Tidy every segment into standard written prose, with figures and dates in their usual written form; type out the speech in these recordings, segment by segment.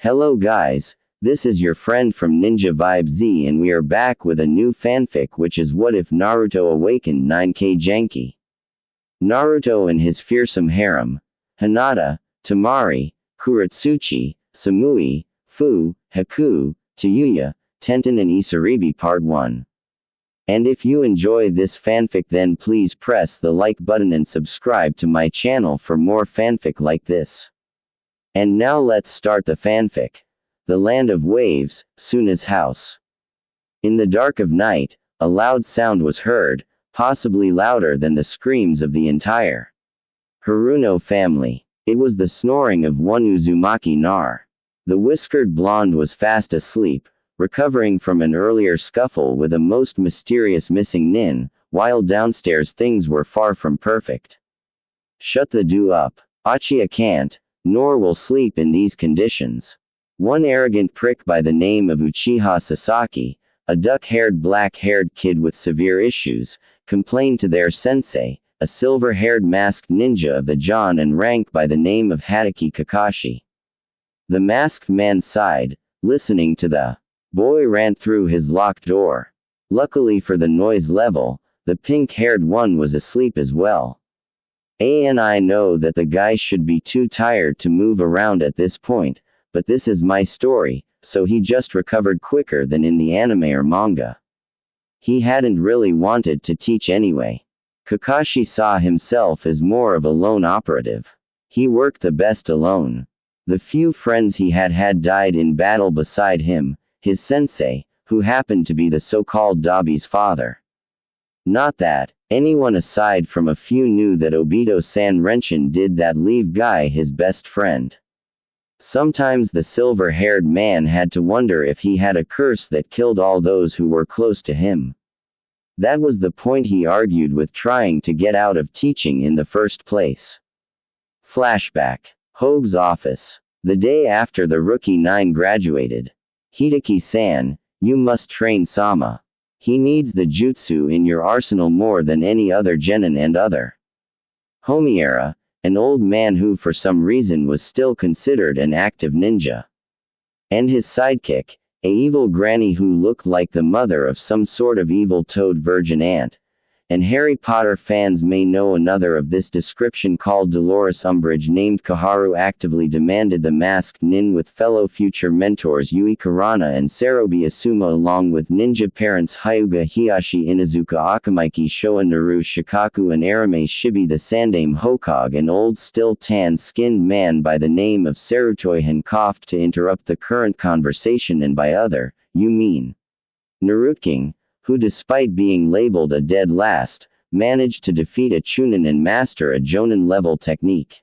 Hello guys, this is your friend from ninjavibeZ and we are back with a new fanfic, which is What If Naruto Awakened 9K Janki. Naruto and his fearsome harem, Hinata, Temari, Kuratsuchi, Samui, Fu, Haku, Tayuya, Tenten and Isaribi Part 1. And if you enjoy this fanfic, then please press the like button and subscribe to my channel for more fanfic like this. And now let's start the fanfic. The Land of Waves, Suna's house. In the dark of night, a loud sound was heard, possibly louder than the screams of the entire Haruno family. It was the snoring of one Uzumaki Nar. The whiskered blonde was fast asleep, recovering from an earlier scuffle with a most mysterious missing nin, while downstairs things were far from perfect. Shut the do up. Achia can't, nor will sleep in these conditions. One arrogant prick by the name of Uchiha Sasaki, a duck-haired black-haired kid with severe issues, complained to their sensei, a silver-haired masked ninja of the Jon and rank by the name of Hatake Kakashi. The masked man sighed, listening to the boy rant through his locked door. Luckily for the noise level, the pink-haired one was asleep as well. And I know that the guy should be too tired to move around at this point, but this is my story, so he just recovered quicker than in the anime or manga. He hadn't really wanted to teach anyway. Kakashi saw himself as more of a lone operative. He worked the best alone. The few friends he had died in battle beside him, his sensei, who happened to be the so-called Dabi's father. Not that anyone aside from a few knew that Obito-san Renshin did that leave guy his best friend. Sometimes the silver-haired man had to wonder if he had a curse that killed all those who were close to him. That was the point he argued with trying to get out of teaching in the first place. Flashback. Hogue's office. The day after the Rookie 9 graduated. Hideki-san, you must train Sama. He needs the jutsu in your arsenal more than any other genin and other. Homiera, an old man who for some reason was still considered an active ninja. And his sidekick, a evil granny who looked like the mother of some sort of evil toad virgin ant. And Harry Potter fans may know another of this description called Dolores Umbridge named Koharu actively demanded the masked nin with fellow future mentors Yui Karana and Sarobi Asuma along with ninja parents Hyuga Hiyashi Inazuka Akamaiki Showa Naru Shikaku and Arame Shibi the Sandame Hokage, an old still tan-skinned man by the name of Sarutoi coughed to interrupt the current conversation. And by other, you mean Naruto, who despite being labeled a dead last, managed to defeat a Chunin and master a Jonin-level technique.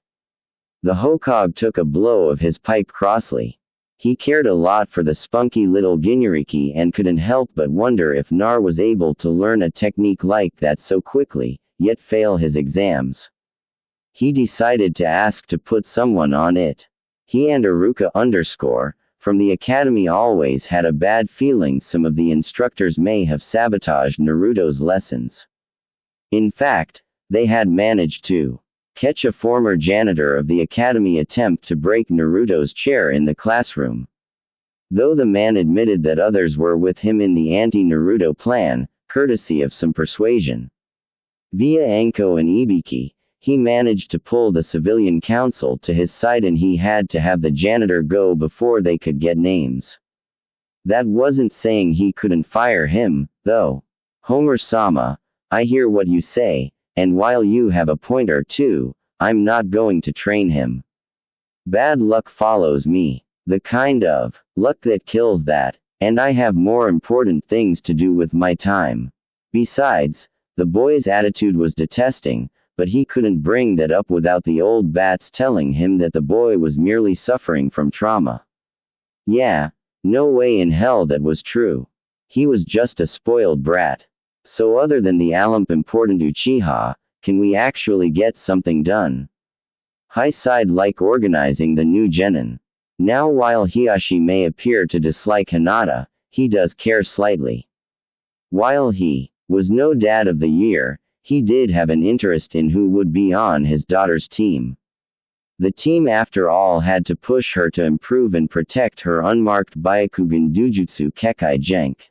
The Hokage took a blow of his pipe crossly. He cared a lot for the spunky little Ginuriki and couldn't help but wonder if Nar was able to learn a technique like that so quickly, yet fail his exams. He decided to ask to put someone on it. He and Aruka from the academy always had a bad feeling some of the instructors may have sabotaged Naruto's lessons. In fact, they had managed to catch a former janitor of the academy attempt to break Naruto's chair in the classroom. Though the man admitted that others were with him in the anti-Naruto plan, courtesy of some persuasion. Via Anko and Ibiki, he managed to pull the civilian council to his side and he had to have the janitor go before they could get names. That wasn't saying he couldn't fire him, though. Homer-sama, I hear what you say, and while you have a point or two, I'm not going to train him. Bad luck follows me. The kind of luck that kills that, and I have more important things to do with my time. Besides, the boy's attitude was detesting, but he couldn't bring that up without the old bats telling him that the boy was merely suffering from trauma. Yeah, no way in hell that was true. He was just a spoiled brat. So other than the important Uchiha, can we actually get something done? High side like organizing the new genin. Now while Hiyashi may appear to dislike Hinata, he does care slightly. While he was no dad of the year, he did have an interest in who would be on his daughter's team. The team after all had to push her to improve and protect her unmarked Byakugan Dujutsu Kekai Genk.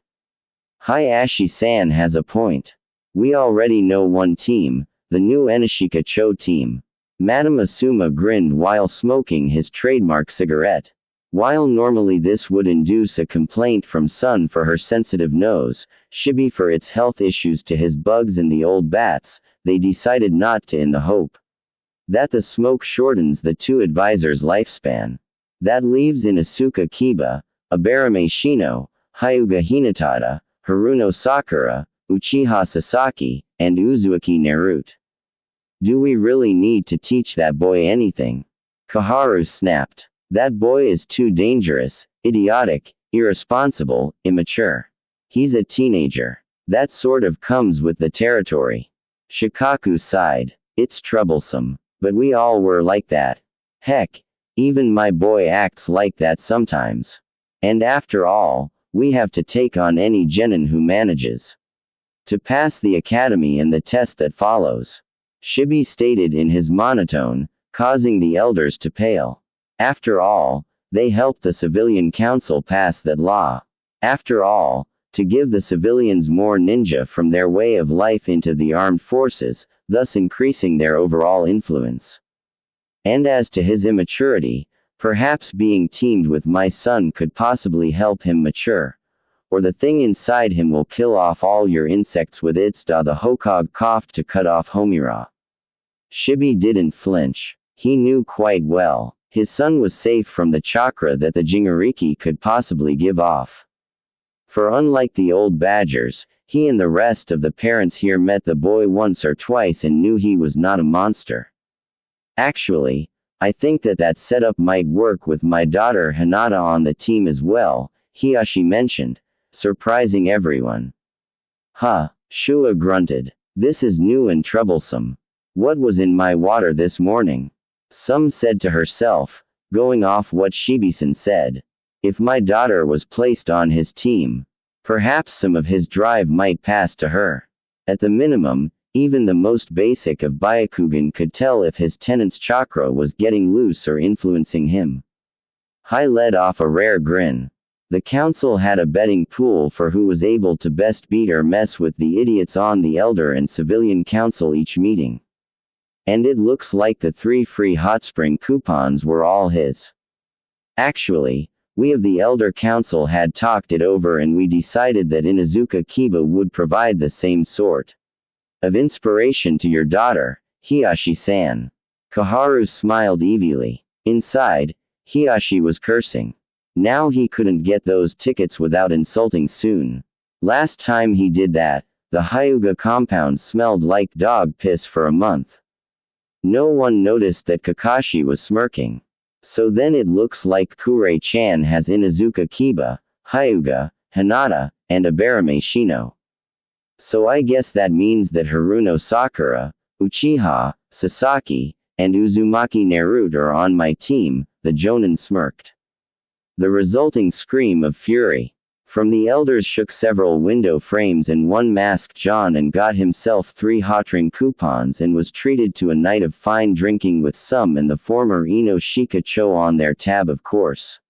Hayashi-san has a point. We already know one team, the new Enishika Cho team. Madame Asuma grinned while smoking his trademark cigarette. While normally this would induce a complaint from Sun for her sensitive nose, Shibi for its health issues to his bugs and the old bats, they decided not to in the hope that the smoke shortens the two advisors' lifespan. That leaves in Asuka Kiba, Abarame Shino, Hyuga Hinata, Haruno Sakura, Uchiha Sasaki, and Uzumaki Naruto. Do we really need to teach that boy anything? Kaharu snapped. That boy is too dangerous, idiotic, irresponsible, immature. He's a teenager. That sort of comes with the territory. Shikaku sighed. It's troublesome. But we all were like that. Heck, even my boy acts like that sometimes. And after all, we have to take on any genin who manages to pass the academy and the test that follows. Shibi stated in his monotone, causing the elders to pale. After all, they helped the civilian council pass that law. After all, to give the civilians more ninja from their way of life into the armed forces, thus increasing their overall influence. And as to his immaturity, perhaps being teamed with my son could possibly help him mature. Or the thing inside him will kill off all your insects with its da. The Hokage coughed to cut off Homura. Shibi didn't flinch. He knew quite well. His son was safe from the chakra that the Jingariki could possibly give off. For unlike the old badgers, he and the rest of the parents here met the boy once or twice and knew he was not a monster. Actually, I think that setup might work with my daughter Hinata on the team as well, Hiyashi mentioned, surprising everyone. Huh, Shua grunted. This is new and troublesome. What was in my water this morning? Some said to herself, going off what Shibi-san said. If my daughter was placed on his team, perhaps some of his drive might pass to her. At the minimum, even the most basic of Byakugan could tell if his tenant's chakra was getting loose or influencing him. Hai let off a rare grin. The council had a betting pool for who was able to best beat or mess with the idiots on the Elder and Civilian Council each meeting. And it looks like the 3 free hot spring coupons were all his. Actually, we of the Elder Council had talked it over and we decided that Inuzuka Kiba would provide the same sort of inspiration to your daughter, Hiyashi-san. Kaharu smiled evilly. Inside, Hiyashi was cursing. Now he couldn't get those tickets without insulting Soon. Last time he did that, the Hyuga compound smelled like dog piss for a month. No one noticed that Kakashi was smirking. So then it looks like Kurei-chan has Inuzuka Kiba, Hyuga, Hinata, and Abarame Shino. So I guess that means that Haruno Sakura, Uchiha, Sasaki, and Uzumaki Naruto are on my team, the Jonin smirked. The resulting scream of fury from the elders shook several window frames and one masked John and got himself 3 hot ring coupons and was treated to a night of fine drinking with some and the former Inoshika Cho on their tab of course.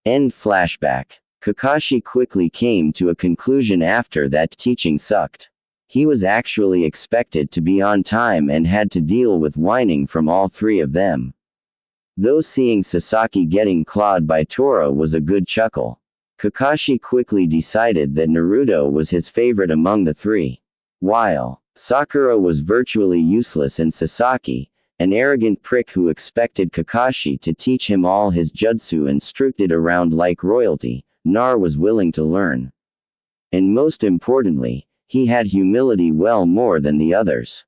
End flashback. Kakashi quickly came to a conclusion after that teaching sucked. He was actually expected to be on time and had to deal with whining from all 3 of them. Though seeing Sasaki getting clawed by Tora was a good chuckle. Kakashi quickly decided that Naruto was his favorite among the 3. While Sakura was virtually useless and Sasaki, an arrogant prick who expected Kakashi to teach him all his jutsu and strutted around like royalty, Nar was willing to learn. And most importantly, he had humility well more than the others.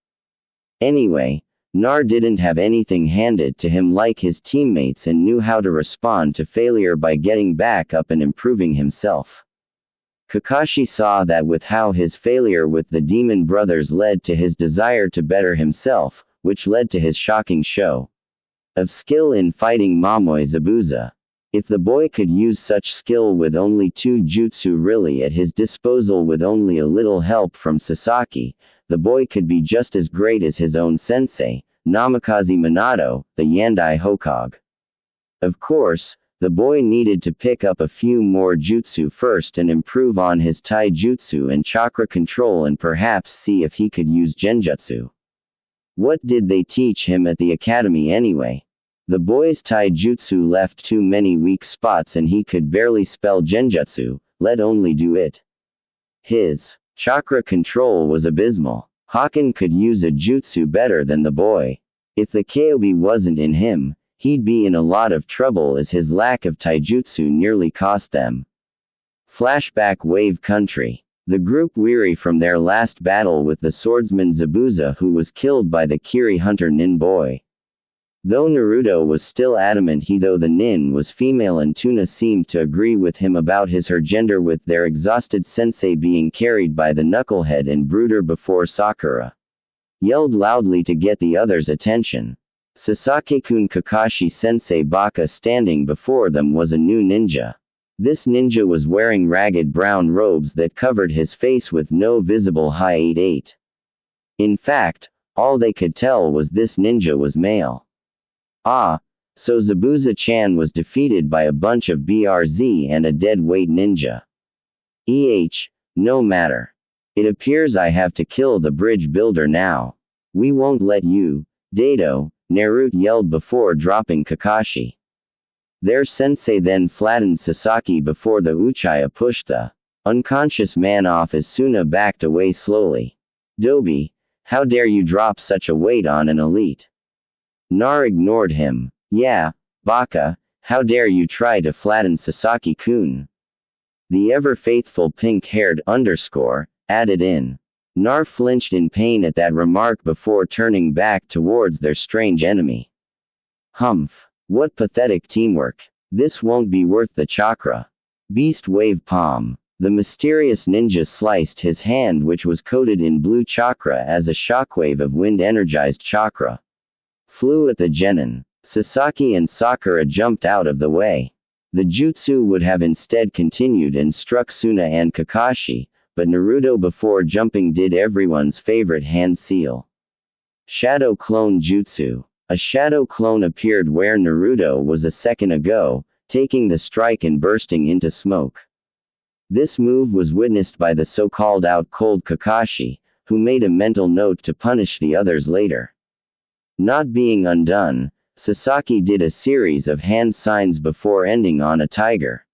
Anyway, Nar didn't have anything handed to him like his teammates and knew how to respond to failure by getting back up and improving himself. Kakashi saw that with how his failure with the Demon Brothers led to his desire to better himself, which led to his shocking show of skill in fighting Momoi Zabuza. If the boy could use such skill with only 2 jutsu really at his disposal with only a little help from Sasaki, the boy could be just as great as his own sensei, Namikaze Minato, the Yandai Hokage. Of course, the boy needed to pick up a few more jutsu first and improve on his taijutsu and chakra control and perhaps see if he could use genjutsu. What did they teach him at the academy anyway? The boy's taijutsu left too many weak spots and he could barely spell genjutsu, let alone do it. His chakra control was abysmal. Hakken could use a jutsu better than the boy. If the Kyobi wasn't in him, he'd be in a lot of trouble as his lack of taijutsu nearly cost them. Flashback Wave Country. The group weary from their last battle with the swordsman Zabuza who was killed by the Kiri hunter Nin boy. Though Naruto was still adamant though the Nin was female and Tuna seemed to agree with him about her gender with their exhausted sensei being carried by the knucklehead and brooder before Sakura yelled loudly to get the others' attention. Sasaki-kun Kakashi-sensei Baka standing before them was a new ninja. This ninja was wearing ragged brown robes that covered his face with no visible hiatus. In fact, all they could tell was this ninja was male. Ah, so Zabuza-chan was defeated by a bunch of BRZ and a dead-weight ninja. No matter. It appears I have to kill the bridge builder now. We won't let you, Dato, Naruto yelled before dropping Kakashi. Their sensei then flattened Sasaki before the Uchiha pushed the unconscious man off as Suna backed away slowly. Dobi, how dare you drop such a weight on an elite? Nar ignored him. Yeah, Baka, how dare you try to flatten Sasaki-kun? The ever-faithful pink-haired _ added in. Nar flinched in pain at that remark before turning back towards their strange enemy. Humph. What pathetic teamwork. This won't be worth the chakra. Beast wave palm. The mysterious ninja sliced his hand which was coated in blue chakra as a shockwave of wind-energized chakra flew at the genin. Sasaki and Sakura jumped out of the way. The jutsu would have instead continued and struck Suna and Kakashi, but Naruto before jumping did everyone's favorite hand seal. Shadow Clone Jutsu. A shadow clone appeared where Naruto was a second ago, taking the strike and bursting into smoke. This move was witnessed by the so-called out-cold Kakashi, who made a mental note to punish the others later. Not being undone, Sasaki did a series of hand signs before ending on a tiger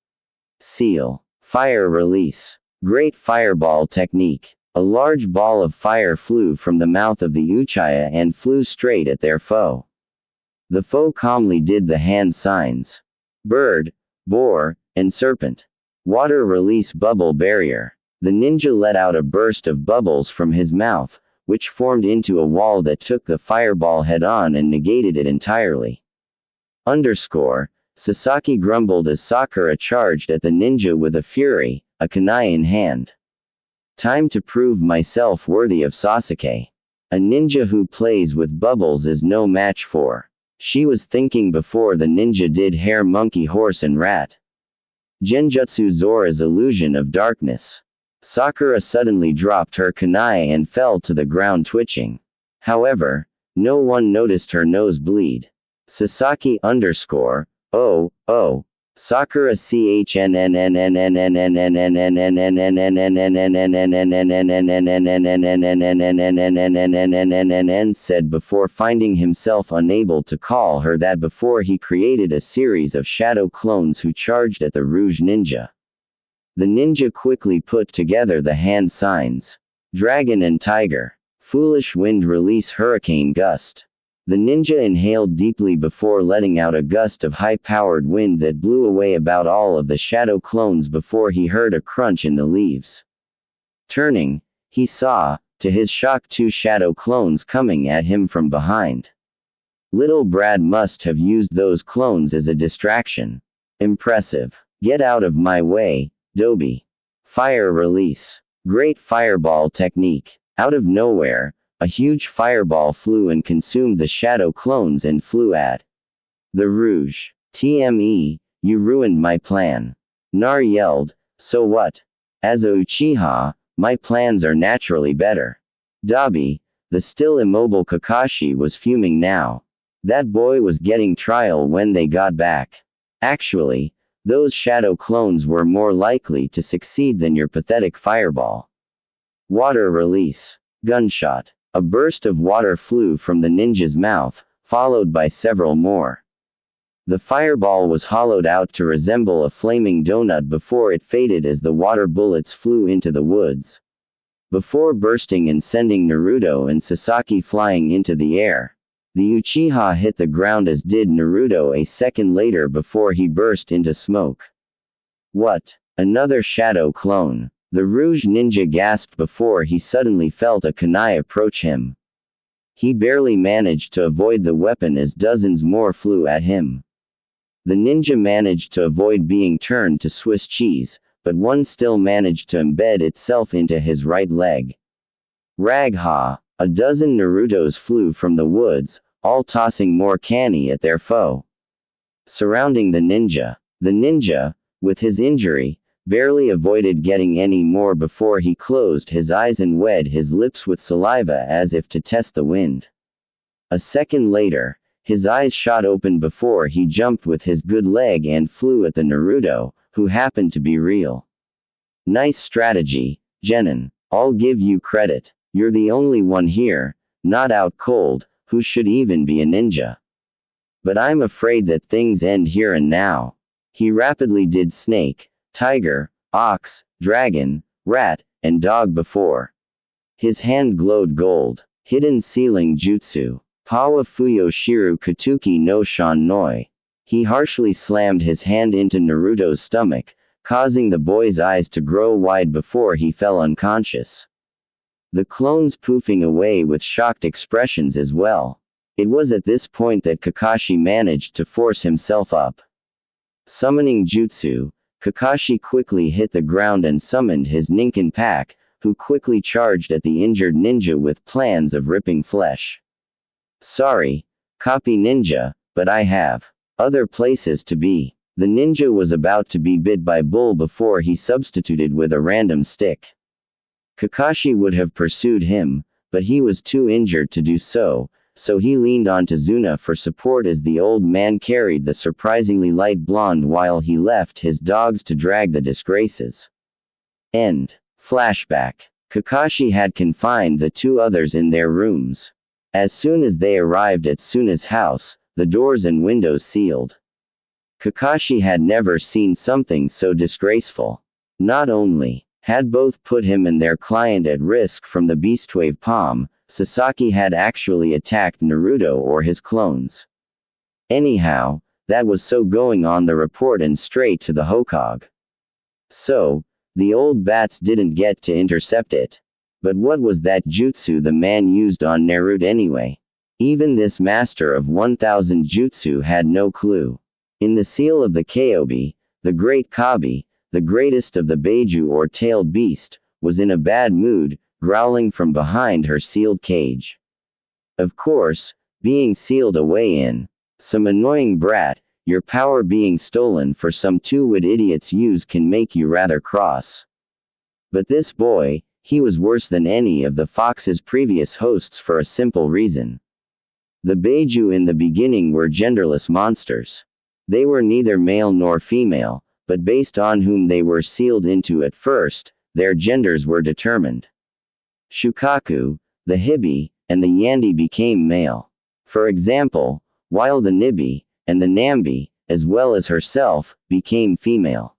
seal. Fire release. Great fireball technique. A large ball of fire flew from the mouth of the Uchiha and flew straight at their foe. The foe calmly did the hand signs. Bird, boar, and serpent. Water release bubble barrier. The ninja let out a burst of bubbles from his mouth, which formed into a wall that took the fireball head-on and negated it entirely. Sasaki grumbled as Sakura charged at the ninja with a fury, a kunai in hand. Time to prove myself worthy of Sasuke. A ninja who plays with bubbles is no match for. She was thinking before the ninja did hare monkey horse and rat. Genjutsu Zora's illusion of darkness. Sakura suddenly dropped her kunai and fell to the ground twitching. However, no one noticed her nose bleed. Sasaki oh, Sakura said before finding himself unable to call her that before he created a series of shadow clones who charged at the Rouge Ninja. The ninja quickly put together the hand signs. Dragon and Tiger. Foolish Wind release Hurricane Gust. The ninja inhaled deeply before letting out a gust of high-powered wind that blew away about all of the shadow clones before he heard a crunch in the leaves. Turning, he saw, to his shock, 2 shadow clones coming at him from behind. Little Brad must have used those clones as a distraction. Impressive. Get out of my way, Dobi. Fire release. Great fireball technique. Out of nowhere, a huge fireball flew and consumed the shadow clones and flew at the Rouge. TME, you ruined my plan. Nar yelled, so what? As a Uchiha, my plans are naturally better. Dabi, The still immobile Kakashi was fuming now. That boy was getting trial when they got back. Actually, those shadow clones were more likely to succeed than your pathetic fireball. Water release. Gunshot. A burst of water flew from the ninja's mouth, followed by several more. The fireball was hollowed out to resemble a flaming donut before it faded as the water bullets flew into the woods. Before bursting and sending Naruto and Sasaki flying into the air. The Uchiha hit the ground as did Naruto a second later before he burst into smoke. What? Another shadow clone. The Rouge ninja gasped before he suddenly felt a kunai approach him. He barely managed to avoid the weapon as dozens more flew at him. The ninja managed to avoid being turned to Swiss cheese, but one still managed to embed itself into his right leg. Ragha! A dozen Narutos flew from the woods, all tossing more candy at their foe. Surrounding the ninja, with his injury, barely avoided getting any more before he closed his eyes and wet his lips with saliva as if to test the wind. A second later, his eyes shot open before he jumped with his good leg and flew at the Naruto, who happened to be real. Nice strategy, Genin. I'll give you credit. You're the only one here, not out cold, who should even be a ninja. But I'm afraid that things end here and now. He rapidly did snake, tiger, ox, dragon, rat, and dog before. His hand glowed gold. Hidden ceiling jutsu. Pawa Fuyo Shiru Katuki no Shan Noi. He harshly slammed his hand into Naruto's stomach, causing the boy's eyes to grow wide before he fell unconscious. The clones poofing away with shocked expressions as well. It was at this point that Kakashi managed to force himself up. Summoning jutsu, Kakashi quickly hit the ground and summoned his Ninken pack, who quickly charged at the injured ninja with plans of ripping flesh. Sorry, copy ninja, but I have other places to be. The ninja was about to be bit by Bull before he substituted with a random stick. Kakashi would have pursued him, but he was too injured to do so, so he leaned on to Zuna for support as the old man carried the surprisingly light blonde while he left his dogs to drag the disgraces. End. Flashback. Kakashi had confined the two others in their rooms. As soon as they arrived at Suna's house, the doors and windows sealed. Kakashi had never seen something so disgraceful. Not only had both put him and their client at risk from the beastwave palm, Sasaki had actually attacked Naruto or his clones. Anyhow, that was so going on the report and straight to the Hokage. So, the old bats didn't get to intercept it. But what was that jutsu the man used on Naruto anyway? Even this master of 1000 jutsu had no clue. In the seal of the Kyobi, the great Kabi, the greatest of the Beiju or tailed beast, was in a bad mood, growling from behind her sealed cage. Of course, being sealed away in some annoying brat, your power being stolen for some two-wit idiots use can make you rather cross. But this boy, he was worse than any of the Fox's previous hosts for a simple reason. The Beiju in the beginning were genderless monsters. They were neither male nor female, but based on whom they were sealed into at first, their genders were determined. Shukaku, the Hibi, and the Yandi became male. For example, while the Nibi, and the Nambi, as well as herself, became female.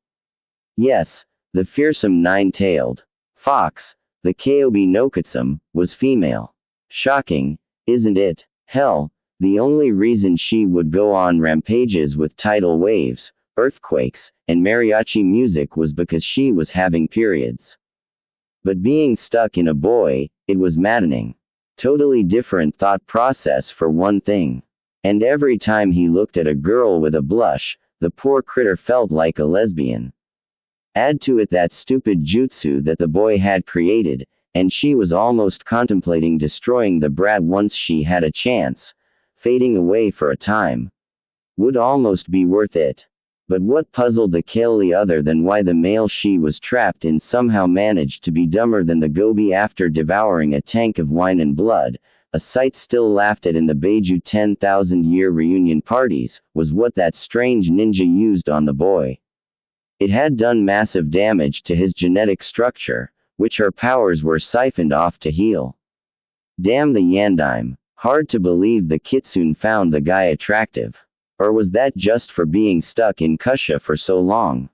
Yes, the fearsome nine-tailed fox, the Kyobi no Katsum, was female. Shocking, isn't it? Hell, the only reason she would go on rampages with tidal waves, earthquakes, and mariachi music was because she was having periods. But being stuck in a boy, it was maddening. Totally different thought process for one thing. And every time he looked at a girl with a blush, the poor critter felt like a lesbian. Add to it that stupid jutsu that the boy had created, and she was almost contemplating destroying the brat once she had a chance. Fading away for a time would almost be worth it. But what puzzled the Kaleoli other than why the male she was trapped in somehow managed to be dumber than the goby after devouring a tank of wine and blood, a sight still laughed at in the Beiju 10,000-year reunion parties, was what that strange ninja used on the boy. It had done massive damage to his genetic structure, which her powers were siphoned off to heal. Damn the Yandime. Hard to believe the kitsune found the guy attractive. Or was that just for being stuck in Kusha for so long?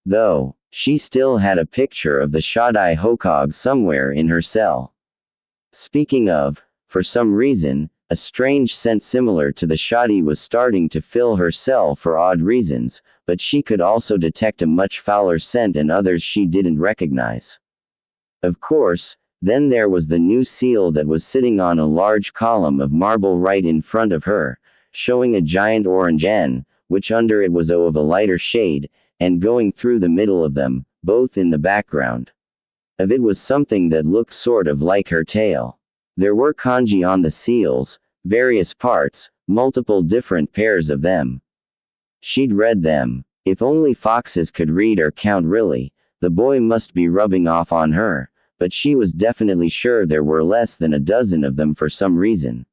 Though, she still had a picture of the Shodai Hokage somewhere in her cell. Speaking of, for some reason, a strange scent similar to the shoddy was starting to fill her cell for odd reasons, but she could also detect a much fouler scent and others she didn't recognize. Of course, then there was the new seal that was sitting on a large column of marble right in front of her, showing a giant orange N, which under it was O of a lighter shade, and going through the middle of them, both in the background of it was something that looked sort of like her tail. There were kanji on the seals, various parts, multiple different pairs of them. She'd read them. If only foxes could read or count really, the boy must be rubbing off on her, but she was definitely sure there were less than a dozen of them for some reason.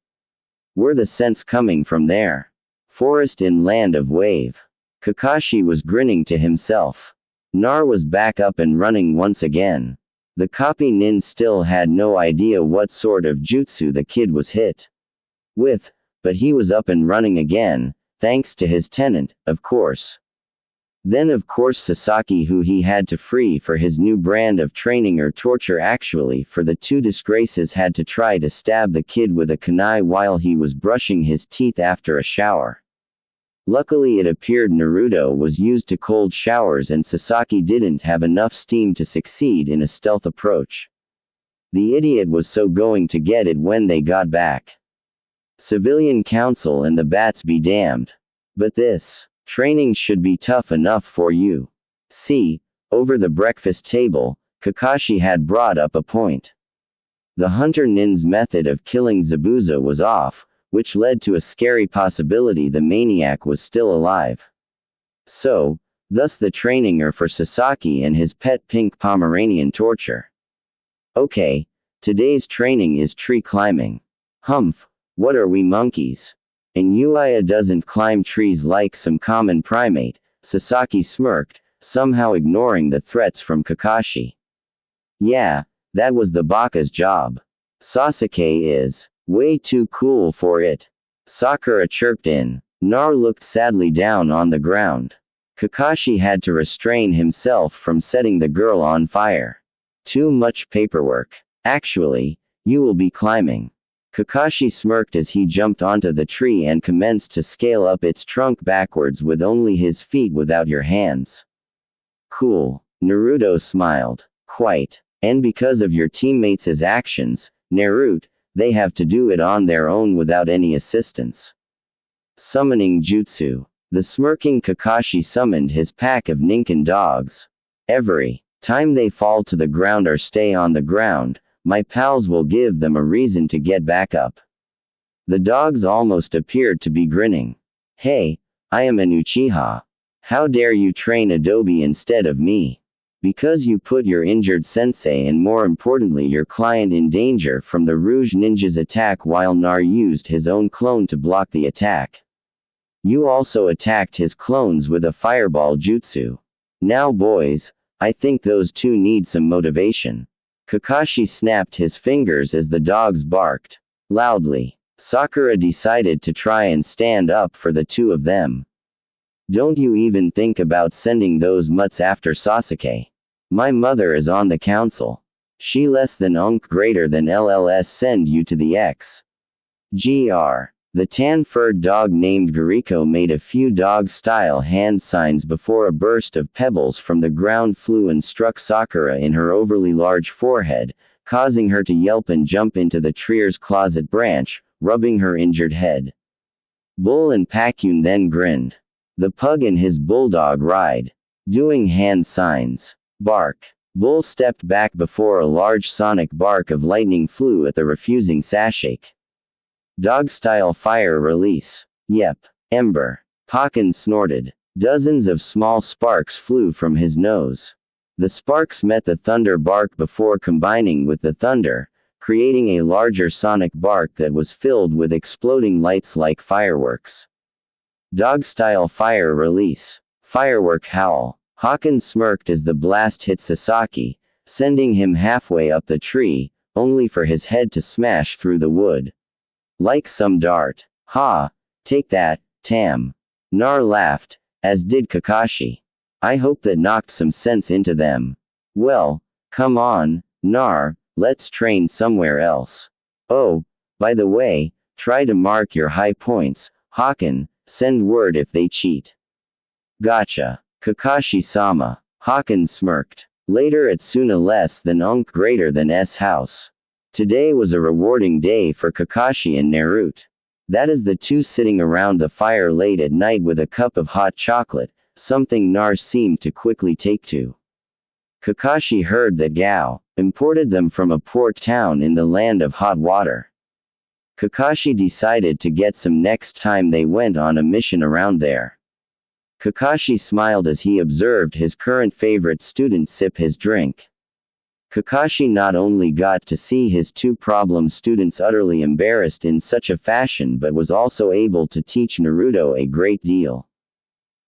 Were the scents coming from there? Forest in land of wave. Kakashi was grinning to himself. Nar was back up and running once again. The copy nin still had no idea what sort of jutsu the kid was hit with, but he was up and running again, thanks to his tenant, of course. Then of course Sasaki, who he had to free for his new brand of training or torture. Actually, for the two disgraces had to try to stab the kid with a kunai while he was brushing his teeth after a shower. Luckily it appeared Naruto was used to cold showers and Sasaki didn't have enough steam to succeed in a stealth approach. The idiot was so going to get it when they got back. Civilian council and the bats be damned. But this training should be tough enough for you. See, over the breakfast table, Kakashi had brought up a point. The hunter nin's method of killing Zabuza was off, which led to a scary possibility the maniac was still alive. So, thus the training are for Sasaki and his pet pink Pomeranian torture. Okay, today's training is tree climbing. Humph, what are we monkeys? And Uaya doesn't climb trees like some common primate, Sasaki smirked, somehow ignoring the threats from Kakashi. Yeah, that was the Baka's job. Sasuke is way too cool for it. Sakura chirped in. Nar looked sadly down on the ground. Kakashi had to restrain himself from setting the girl on fire. Too much paperwork. Actually, you will be climbing. Kakashi smirked as he jumped onto the tree and commenced to scale up its trunk backwards with only his feet without your hands. Cool. Naruto smiled. Quite. And because of your teammates' actions, Naruto, they have to do it on their own without any assistance. Summoning jutsu. The smirking Kakashi summoned his pack of Ninken dogs. Every time they fall to the ground or stay on the ground, my pals will give them a reason to get back up. The dogs almost appeared to be grinning. Hey, I am an Uchiha. How dare you train Adobe instead of me? Because you put your injured sensei and more importantly your client in danger from the Rouge Ninja's attack while Nar used his own clone to block the attack. You also attacked his clones with a fireball jutsu. Now boys, I think those two need some motivation. Kakashi snapped his fingers as the dogs barked loudly. Sakura decided to try and stand up for the two of them. Don't you even think about sending those mutts after Sasuke. My mother is on the council. She less than greater than LLS send you to the X. Gr. The tan-furred dog named Gariko made a few dog-style hand signs before a burst of pebbles from the ground flew and struck Sakura in her overly large forehead, causing her to yelp and jump into the tree's closet branch, rubbing her injured head. Bull and Pakyun then grinned. The pug and his bulldog ride. Doing hand signs. Bark. Bull stepped back before a large sonic bark of lightning flew at the refusing Sashake. Dog-style fire release. Yep. Ember. Pakken snorted. Dozens of small sparks flew from his nose. The sparks met the thunder bark before combining with the thunder, creating a larger sonic bark that was filled with exploding lights like fireworks. Dog-style fire release. Firework howl. Haken smirked as the blast hit Sasaki, sending him halfway up the tree, only for his head to smash through the wood. Like some dart. Ha! Take that, Tam. Nar laughed, as did Kakashi. I hope that knocked some sense into them. Well, come on, Nar, let's train somewhere else. Oh, by the way, try to mark your high points, Haken, send word if they cheat. Gotcha. Kakashi-sama. Haken smirked. Later at Suna less than Unk greater than S house. Today was a rewarding day for Kakashi and Naruto. That is the two sitting around the fire late at night with a cup of hot chocolate, something Nar seemed to quickly take to. Kakashi heard that Gao imported them from a port town in the land of hot water. Kakashi decided to get some next time they went on a mission around there. Kakashi smiled as he observed his current favorite student sip his drink. Kakashi not only got to see his two problem students utterly embarrassed in such a fashion but was also able to teach Naruto a great deal.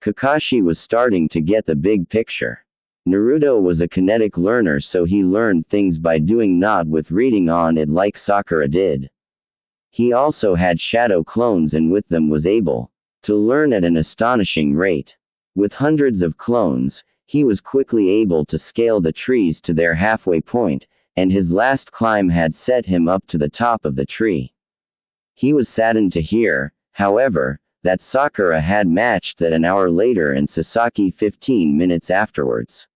Kakashi was starting to get the big picture. Naruto was a kinetic learner, so he learned things by doing, not with reading on it like Sakura did. He also had shadow clones and with them was able to learn at an astonishing rate. With hundreds of clones, he was quickly able to scale the trees to their halfway point, and his last climb had set him up to the top of the tree. He was saddened to hear, however, that Sakura had matched that an hour later and Sasaki 15 minutes afterwards.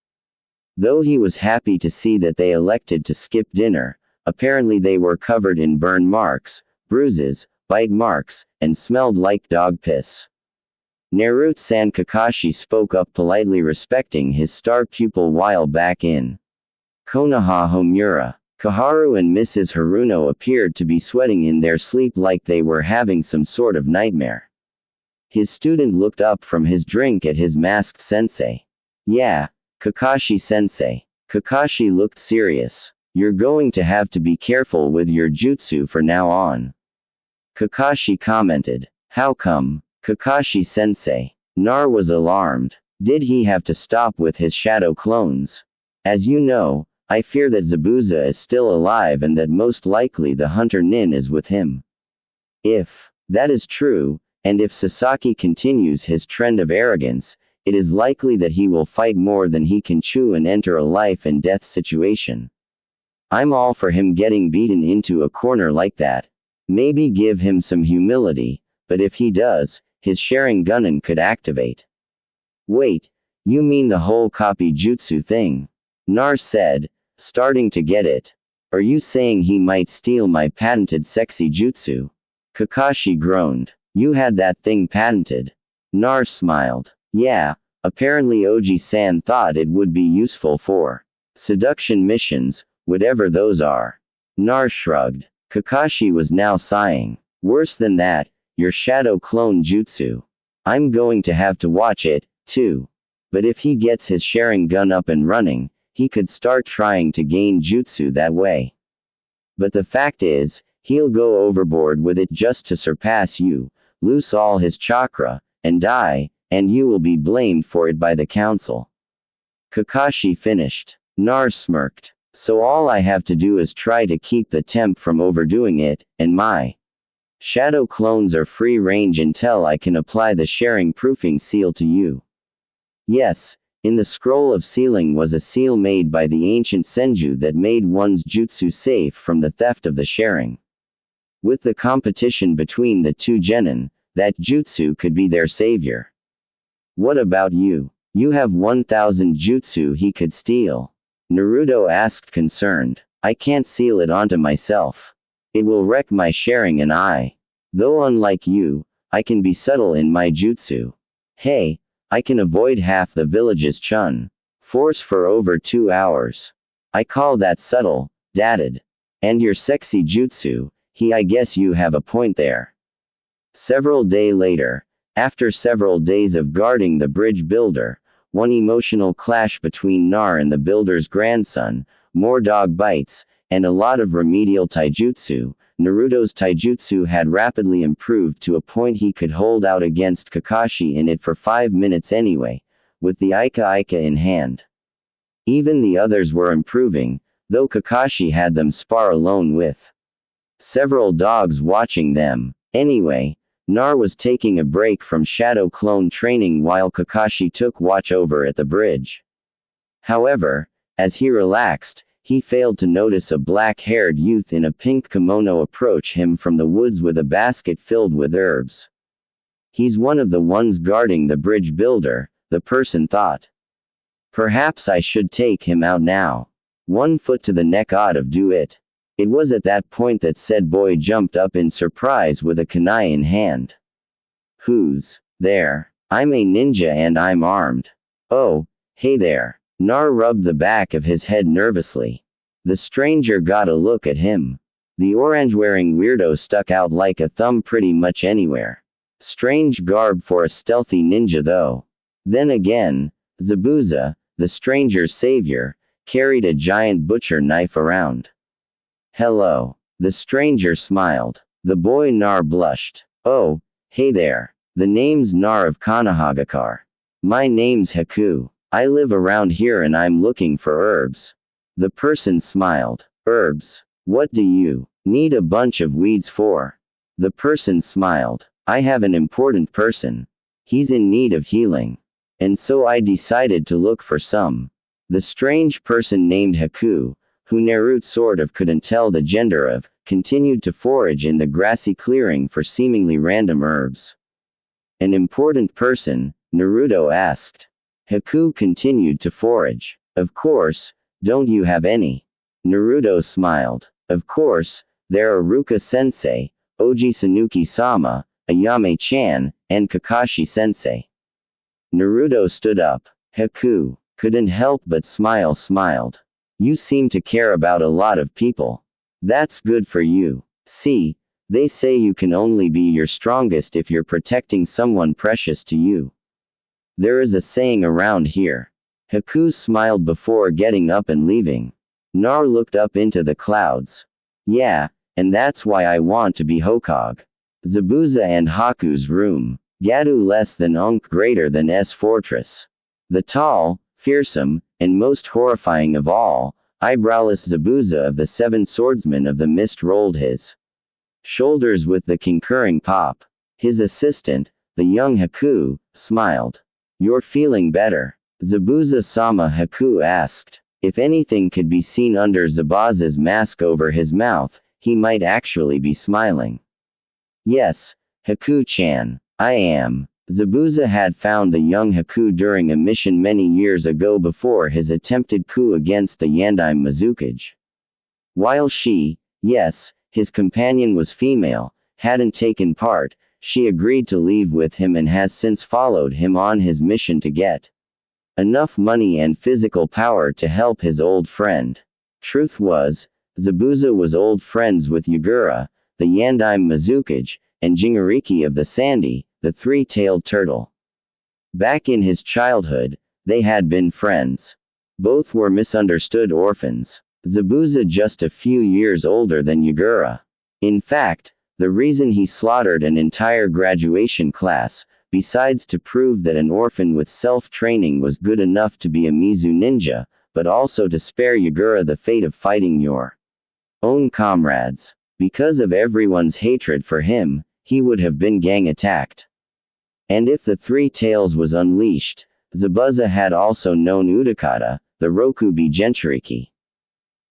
Though he was happy to see that they elected to skip dinner, apparently they were covered in burn marks, bruises, bite marks, and smelled like dog piss. Naruto-san, Kakashi spoke up politely, respecting his star pupil while back in Konoha Homura. Kaharu and Mrs. Haruno appeared to be sweating in their sleep like they were having some sort of nightmare. His student looked up from his drink at his masked sensei. Yeah, Kakashi-sensei. Kakashi looked serious. You're going to have to be careful with your jutsu from now on. Kakashi commented. How come? Kakashi-sensei. Nar was alarmed. Did he have to stop with his shadow clones? As you know, I fear that Zabuza is still alive and that most likely the hunter Nin is with him. If that is true, and if Sasaki continues his trend of arrogance, it is likely that he will fight more than he can chew and enter a life and death situation. I'm all for him getting beaten into a corner like that. Maybe give him some humility, but if he does, his Sharingan could activate. Wait, you mean the whole copy jutsu thing? Nar said, starting to get it. Are you saying he might steal my patented sexy jutsu? Kakashi groaned. You had that thing patented. Nar smiled. Yeah, apparently Oji-san thought it would be useful for seduction missions, whatever those are. Nar shrugged. Kakashi was now sighing. Worse than that, your shadow clone jutsu. I'm going to have to watch it, too. But if he gets his Sharingan up and running, he could start trying to gain jutsu that way. But the fact is, he'll go overboard with it just to surpass you, lose all his chakra, and die, and you will be blamed for it by the council. Kakashi finished. Nar smirked. So all I have to do is try to keep the temp from overdoing it, and my shadow clones are free range until I can apply the sharing proofing seal to you. Yes, in the scroll of sealing was a seal made by the ancient Senju that made one's jutsu safe from the theft of the sharing. With the competition between the two genin, that jutsu could be their savior. What about you? You have 1,000 jutsu he could steal. Naruto asked, concerned. I can't seal it onto myself. It will wreck my sharing, and though unlike you, I can be subtle in my jutsu. Hey, I can avoid half the village's chun force for over 2 hours. I call that subtle, dated. And your sexy jutsu, I guess you have a point there. Several days later, After several days of guarding the bridge builder, one emotional clash between Nar and the builder's grandson, more dog bites, and a lot of remedial taijutsu, Naruto's taijutsu had rapidly improved to a point he could hold out against Kakashi in it for 5 minutes anyway, with the Ika in hand. Even the others were improving, though Kakashi had them spar alone with several dogs watching them. Anyway, Nar was taking a break from shadow clone training while Kakashi took watch over at the bridge. However, as he relaxed, he failed to notice a black-haired youth in a pink kimono approach him from the woods with a basket filled with herbs. He's one of the ones guarding the bridge builder, the person thought. Perhaps I should take him out now. 1 foot to the neck ought to do it. It was at that point that said boy jumped up in surprise with a kunai in hand. Who's there? I'm a ninja and I'm armed. Oh, hey there. Nar rubbed the back of his head nervously. The stranger got a look at him. The orange-wearing weirdo stuck out like a thumb pretty much anywhere. Strange garb for a stealthy ninja though. Then again, zabuza, the stranger's savior, carried a giant butcher knife around. Hello. The stranger smiled. The boy Nar blushed. Oh, hey there. The name's Nar of Kanahagakar. My name's Haku. I live around here and I'm looking for herbs. The person smiled. Herbs? What do you need a bunch of weeds for? The person smiled. I have an important person. He's in need of healing. And so I decided to look for some. The strange person named Haku, who Naruto sort of couldn't tell the gender of, continued to forage in the grassy clearing for seemingly random herbs. An important person? Naruto asked. Haku continued to forage. Of course, don't you have any? Naruto smiled. Of course, there are Ruka-sensei, Oji Sanuki-sama, Ayame-chan, and Kakashi-sensei. Naruto stood up. Haku couldn't help but smiled. You seem to care about a lot of people. That's good for you. See, they say you can only be your strongest if you're protecting someone precious to you. There is a saying around here. Haku smiled before getting up and leaving. Nar looked up into the clouds. Yeah, and that's why I want to be Hokage. Zabuza and Haku's room. Gadu less than Unk greater than S fortress. The tall, fearsome, and most horrifying of all, eyebrowless Zabuza of the 7 swordsmen of the mist rolled his shoulders with the concurring pop. His assistant, the young Haku, smiled. You're feeling better? Zabuza-sama, Haku asked. If anything could be seen under Zabuza's mask over his mouth, he might actually be smiling. Yes, Haku-chan, I am. Zabuza had found the young Haku during a mission many years ago before his attempted coup against the Yandime Mizukage. While she, yes, his companion was female, hadn't taken part, she agreed to leave with him and has since followed him on his mission to get enough money and physical power to help his old friend. Truth was, Zabuza was old friends with Yagura, the Yandime Mizukage, and Jingariki of the Sandy, the 3-tailed turtle. Back in his childhood, they had been friends. Both were misunderstood orphans. Zabuza just a few years older than Yagura. In fact, the reason he slaughtered an entire graduation class, besides to prove that an orphan with self-training was good enough to be a Mizu ninja, but also to spare Yagura the fate of fighting your own comrades. Because of everyone's hatred for him, he would have been gang-attacked. And if the 3 tails was unleashed, Zabuza had also known Utakata, the Rokubi Jinchuriki.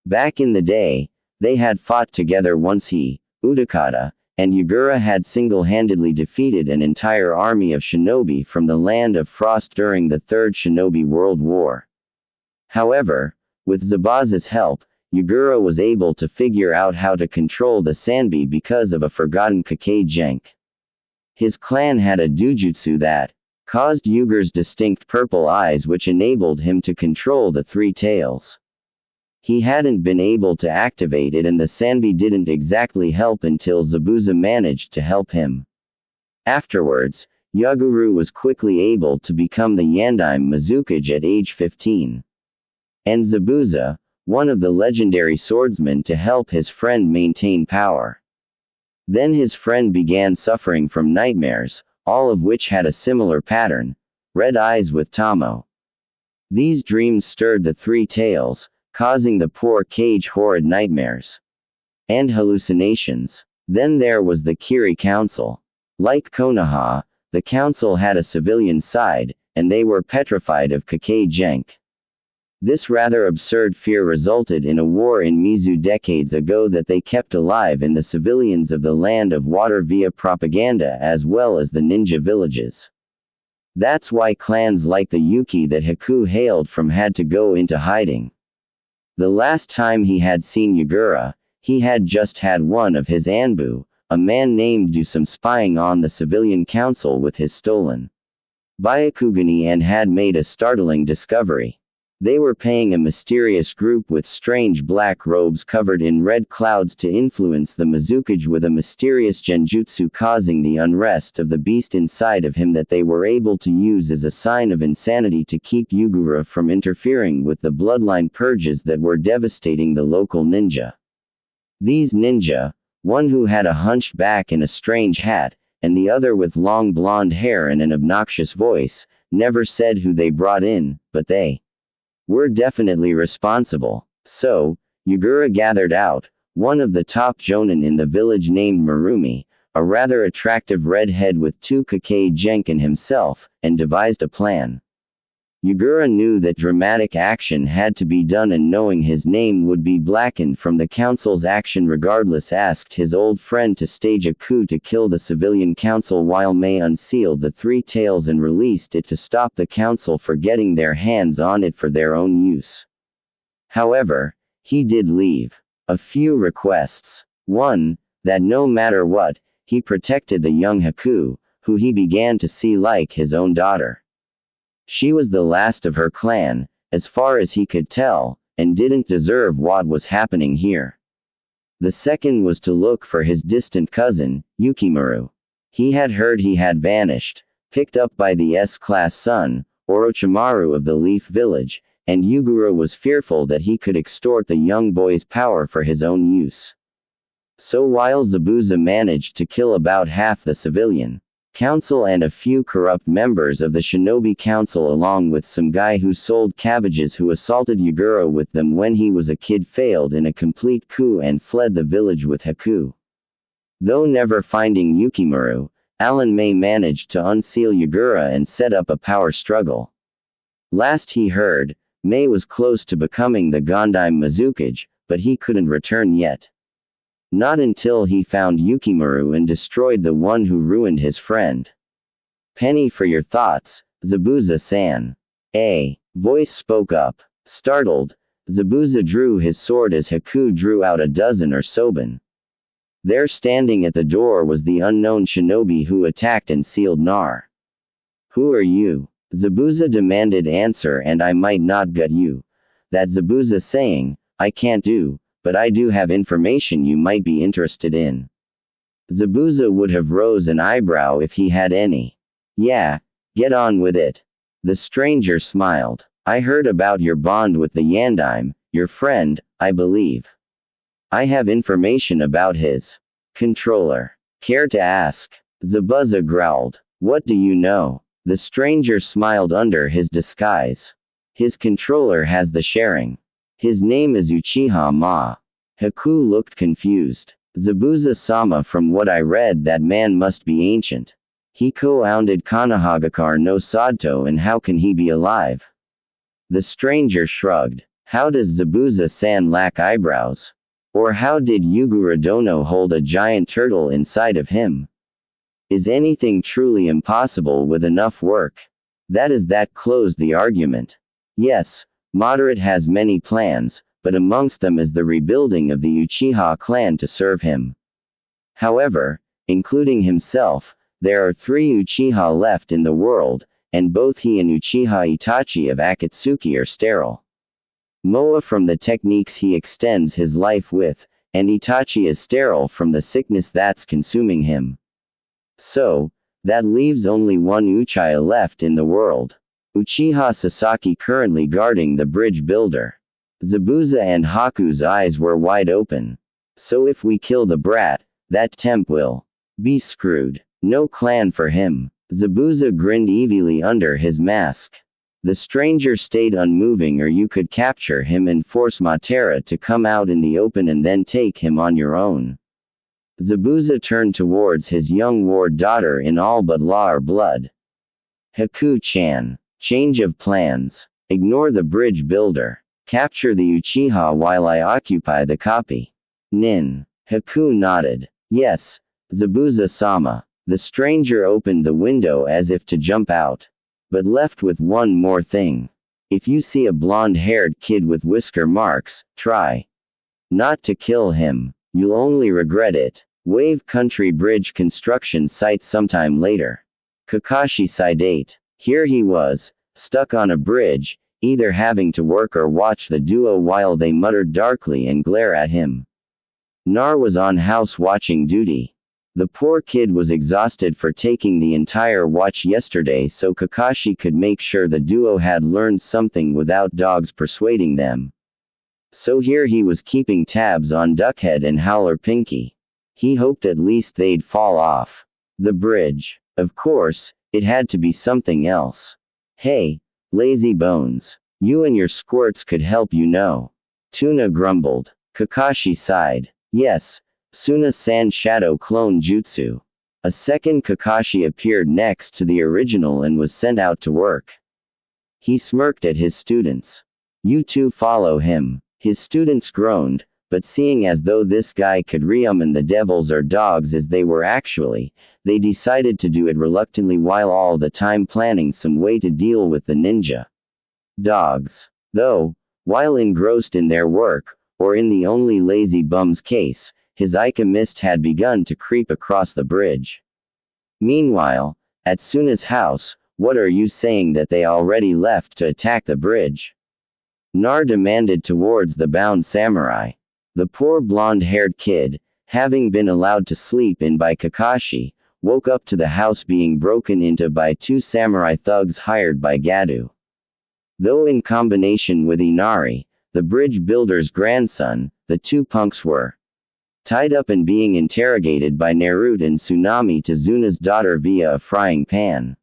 Back in the day, they had fought together once he, Utakata, and Yagura had single-handedly defeated an entire army of shinobi from the Land of Frost during the Third Shinobi World War. However, with Zabuza's help, Yagura was able to figure out how to control the Sanbi because of a forgotten Kakei Genk. His clan had a dujutsu that caused Yagura's distinct purple eyes, which enabled him to control the 3 tails. He hadn't been able to activate it and the Sanbi didn't exactly help until Zabuza managed to help him. Afterwards, Yaguru was quickly able to become the Yandime Mizukage at age 15. And Zabuza, one of the legendary swordsmen to help his friend maintain power. Then his friend began suffering from nightmares, all of which had a similar pattern, red eyes with Tamo. These dreams stirred the three tails, causing the poor Kage horrid nightmares and hallucinations. Then there was the Kiri Council. Like Konoha, the council had a civilian side, and they were petrified of Kakei Genk. This rather absurd fear resulted in a war in Mizu decades ago that they kept alive in the civilians of the Land of Water via propaganda as well as the ninja villages. That's why clans like the Yuki that Haku hailed from had to go into hiding. The last time he had seen Yagura, he had just had one of his Anbu, a man named do some spying on the civilian council with his stolen Byakugani and had made a startling discovery. They were paying a mysterious group with strange black robes covered in red clouds to influence the Mizukage with a mysterious genjutsu causing the unrest of the beast inside of him that they were able to use as a sign of insanity to keep Yagura from interfering with the bloodline purges that were devastating the local ninja. These ninja, one who had a hunched back and a strange hat, and the other with long blonde hair and an obnoxious voice, never said who they brought in, but they were definitely responsible. So, Yagura gathered out one of the top jonin in the village named Marumi, a rather attractive redhead with two Kakei Genkin himself, and devised a plan. Yagura knew that dramatic action had to be done and knowing his name would be blackened from the council's action regardless asked his old friend to stage a coup to kill the civilian council while May unsealed the three tails and released it to stop the council for getting their hands on it for their own use. However, he did leave a few requests. One, that no matter what, he protected the young Haku, who he began to see like his own daughter. She was the last of her clan, as far as he could tell, and didn't deserve what was happening here. The second was to look for his distant cousin, Yukimaru. He had heard he had vanished, picked up by the S-class son, Orochimaru of the Leaf Village, and Yagura was fearful that he could extort the young boy's power for his own use. So while Zabuza managed to kill about half the civilian council and a few corrupt members of the Shinobi Council along with some guy who sold cabbages who assaulted Yagura with them when he was a kid failed in a complete coup and fled the village with Haku. Though never finding Yukimaru, Alan May managed to unseal Yagura and set up a power struggle. Last he heard, May was close to becoming the Gondime Mizukage, but he couldn't return yet. Not until he found Yukimaru and destroyed the one who ruined his friend. Penny for your thoughts, Zabuza-san. A voice spoke up. Startled, Zabuza drew his sword as Haku drew out a dozen or soben. There standing at the door was the unknown shinobi who attacked and sealed Nar. Who are you? Zabuza demanded answer and I might not gut you. That Zabuza saying, I can't do. But I do have information you might be interested in. Zabuza would have rose an eyebrow if he had any. Yeah, get on with it. The stranger smiled. I heard about your bond with the Yandime, your friend, I believe. I have information about his controller. Care to ask? Zabuza growled. What do you know? The stranger smiled under his disguise. His controller has the sharing. His name is Uchiha Ma. Haku looked confused. Zabuza-sama, from what I read that man must be ancient. He co-founded Konohagakure no Sadto, and how can he be alive? The stranger shrugged. How does Zabuza-san lack eyebrows? Or how did Yagura Dono hold a giant turtle inside of him? Is anything truly impossible with enough work? That closed the argument. Yes, Moderate has many plans, but amongst them is the rebuilding of the Uchiha clan to serve him. However, including himself, there are 3 Uchiha left in the world, and both he and Uchiha Itachi of Akatsuki are sterile. Moa from the techniques he extends his life with, and Itachi is sterile from the sickness that's consuming him. So, That leaves only one Uchiha left in the world. Uchiha Sasaki currently guarding the bridge builder. Zabuza and Haku's eyes were wide open. So if we kill the brat, that temp will be screwed. No clan for him. Zabuza grinned evilly under his mask. The stranger stayed unmoving, or you could capture him and force Matera to come out in the open and then take him on your own. Zabuza turned towards his young ward daughter in all but law or blood. Haku-chan. Change of plans. Ignore the bridge builder. Capture the Uchiha while I occupy the copy. Nin. Haku nodded. Yes, Zabuza-sama. The stranger opened the window as if to jump out. But left with one more thing. If you see a blonde-haired kid with whisker marks, try not to kill him. You'll only regret it. Wave Country Bridge construction site sometime later. Kakashi Sidate. Here he was, stuck on a bridge, either having to work or watch the duo while they muttered darkly and glare at him. Nar was on house watching duty. The poor kid was exhausted for taking the entire watch yesterday, so Kakashi could make sure the duo had learned something without dogs persuading them. So here he was keeping tabs on Duckhead and Howler Pinky. He hoped at least they'd fall off the bridge. Of course, it had to be something else. Hey, lazy bones. You and your squirts could help, you know. Tuna grumbled. Kakashi sighed. Yes, Suna-san shadow clone jutsu. A second Kakashi appeared next to the original and was sent out to work. He smirked at his students. You two follow him. His students groaned, but seeing as though this guy could resummon the devils or dogs as they were actually, they decided to do it reluctantly while all the time planning some way to deal with the ninja dogs. Though, while engrossed in their work, or in the only lazy bum's case, his Ica mist had begun to creep across the bridge. Meanwhile, at Suna's house, what are you saying that they already left to attack the bridge? Nar demanded towards the bound samurai. The poor blonde-haired kid, having been allowed to sleep in by Kakashi, woke up to the house being broken into by two samurai thugs hired by Gadu. Though in combination with Inari, the bridge builder's grandson, the two punks were tied up and being interrogated by Naruto and Tsunami to Zuna's daughter via a frying pan.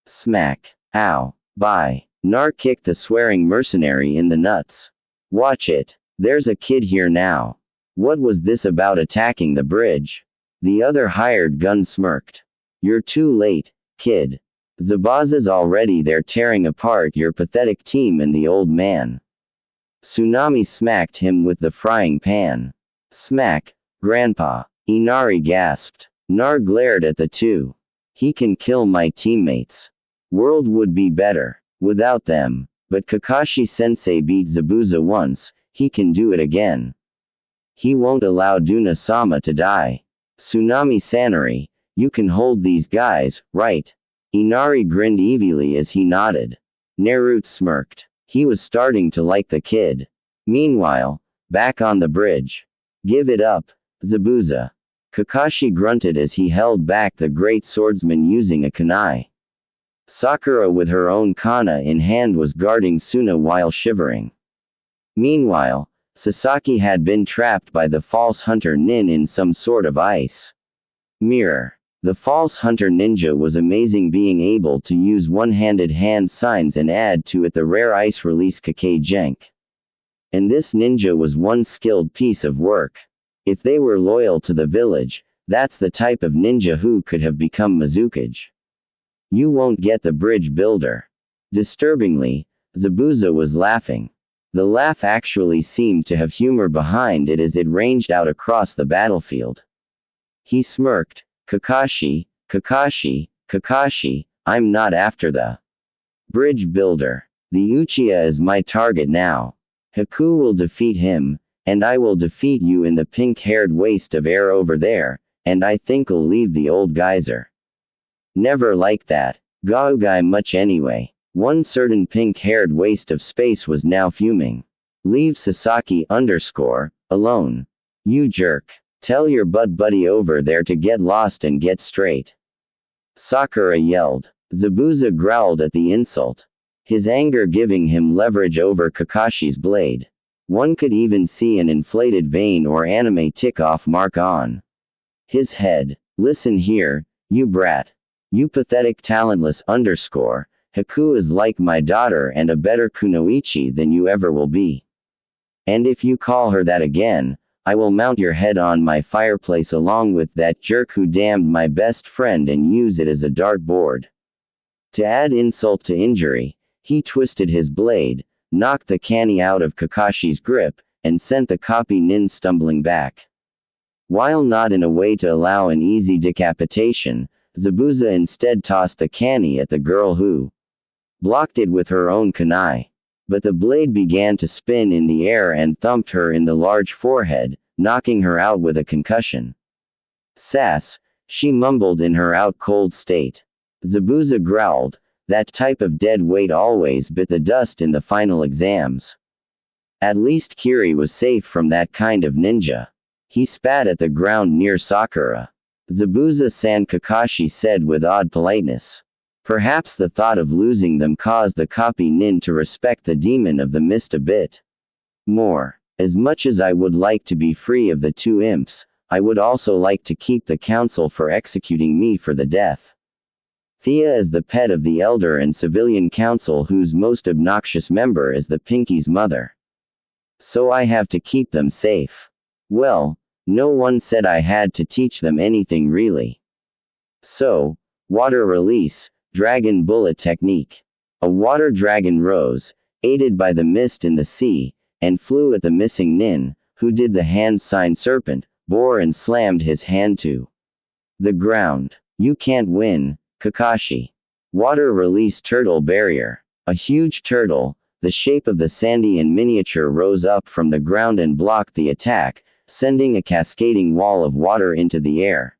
Smack. Ow. Bye. Nar kicked the swearing mercenary in the nuts. Watch it. There's a kid here now. What was this about attacking the bridge? The other hired gun smirked. You're too late, kid. Zabuza's already there tearing apart your pathetic team and the old man. Tsunami smacked him with the frying pan. Smack, Grandpa. Inari gasped. Nar glared at the two. He can kill my teammates. World would be better without them. But Kakashi-sensei beat Zabuza once, he can do it again. He won't allow Duna-sama to die. Tsunami Sanari, you can hold these guys, right? Inari grinned evilly as he nodded. Naruto smirked. He was starting to like the kid. Meanwhile, back on the bridge. Give it up, Zabuza. Kakashi grunted as he held back the great swordsman using a kunai. Sakura with her own kana in hand was guarding Suna while shivering. Meanwhile, Sasaki had been trapped by the false hunter Nin in some sort of ice mirror. The false hunter ninja was amazing, being able to use one-handed hand signs and add to it the rare ice release Kakei Genk. And this ninja was one skilled piece of work. If they were loyal to the village, that's the type of ninja who could have become Mizukage. You won't get the bridge builder. Disturbingly, Zabuza was laughing. The laugh actually seemed to have humor behind it as it ranged out across the battlefield. He smirked. Kakashi, Kakashi, Kakashi, I'm not after the bridge builder. The Uchiha is my target now. Haku will defeat him, and I will defeat you in the pink-haired waste of air over there, and I think'll leave the old geyser. Never like that. Gaugai much anyway. One certain pink-haired waste of space was now fuming. Leave Sasaki alone. You jerk. Tell your butt buddy over there to get lost and get straight. Sakura yelled. Zabuza growled at the insult, his anger giving him leverage over Kakashi's blade. One could even see an inflated vein or anime tick-off mark on his head. Listen here, you brat. You pathetic talentless underscore. Haku is like my daughter and a better kunoichi than you ever will be. And if you call her that again, I will mount your head on my fireplace along with that jerk who damned my best friend and use it as a dartboard. To add insult to injury, he twisted his blade, knocked the canny out of Kakashi's grip, and sent the copy nin stumbling back. While not in a way to allow an easy decapitation, Zabuza instead tossed the canny at the girl who blocked it with her own kunai. But the blade began to spin in the air and thumped her in the large forehead, knocking her out with a concussion. Sass, she mumbled in her out-cold state. Zabuza growled, that type of dead weight always bit the dust in the final exams. At least Kiri was safe from that kind of ninja. He spat at the ground near Sakura. Zabuza-san, Kakashi said with odd politeness. Perhaps the thought of losing them caused the copy nin to respect the demon of the mist a bit more. As much as I would like to be free of the two imps, I would also like to keep the council for executing me for the death. Thea is the pet of the elder and civilian council whose most obnoxious member is the Pinky's mother. So I have to keep them safe. Well, no one said I had to teach them anything really. So, water release, dragon bullet technique. A water dragon rose, aided by the mist in the sea, and flew at the missing nin, who did the hand sign serpent, bore and slammed his hand to the ground. You can't win, Kakashi. Water release turtle barrier. A huge turtle, the shape of the sandy in miniature, rose up from the ground and blocked the attack, sending a cascading wall of water into the air.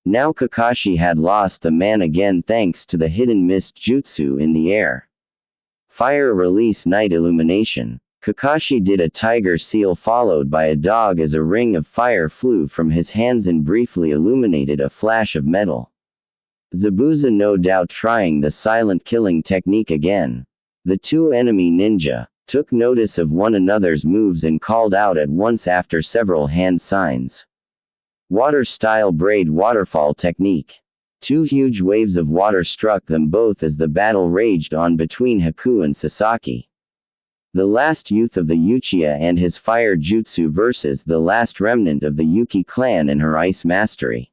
Now Kakashi had lost the man again thanks to the hidden mist jutsu in the air. Fire release night illumination. Kakashi did a tiger seal followed by a dog as a ring of fire flew from his hands and briefly illuminated a flash of metal. Zabuza no doubt trying the silent killing technique again. The two enemy ninja took notice of one another's moves and called out at once after several hand signs. Water-style braid waterfall technique. Two huge waves of water struck them both as the battle raged on between Haku and Sasaki. The last youth of the Uchiha and his fire jutsu versus the last remnant of the Yuki clan and her ice mastery.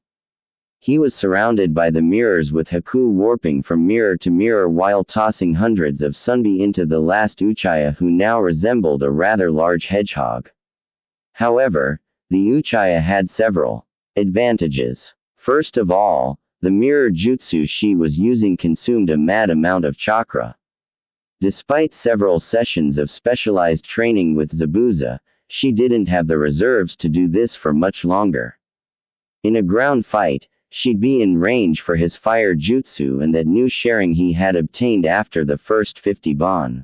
He was surrounded by the mirrors with Haku warping from mirror to mirror while tossing hundreds of sunbi into the last Uchiha, who now resembled a rather large hedgehog. However, the Uchiha had several advantages. First of all, the mirror jutsu she was using consumed a mad amount of chakra. Despite several sessions of specialized training with Zabuza, she didn't have the reserves to do this for much longer. In a ground fight, she'd be in range for his fire jutsu and that new sharing he had obtained after the first 50 bon.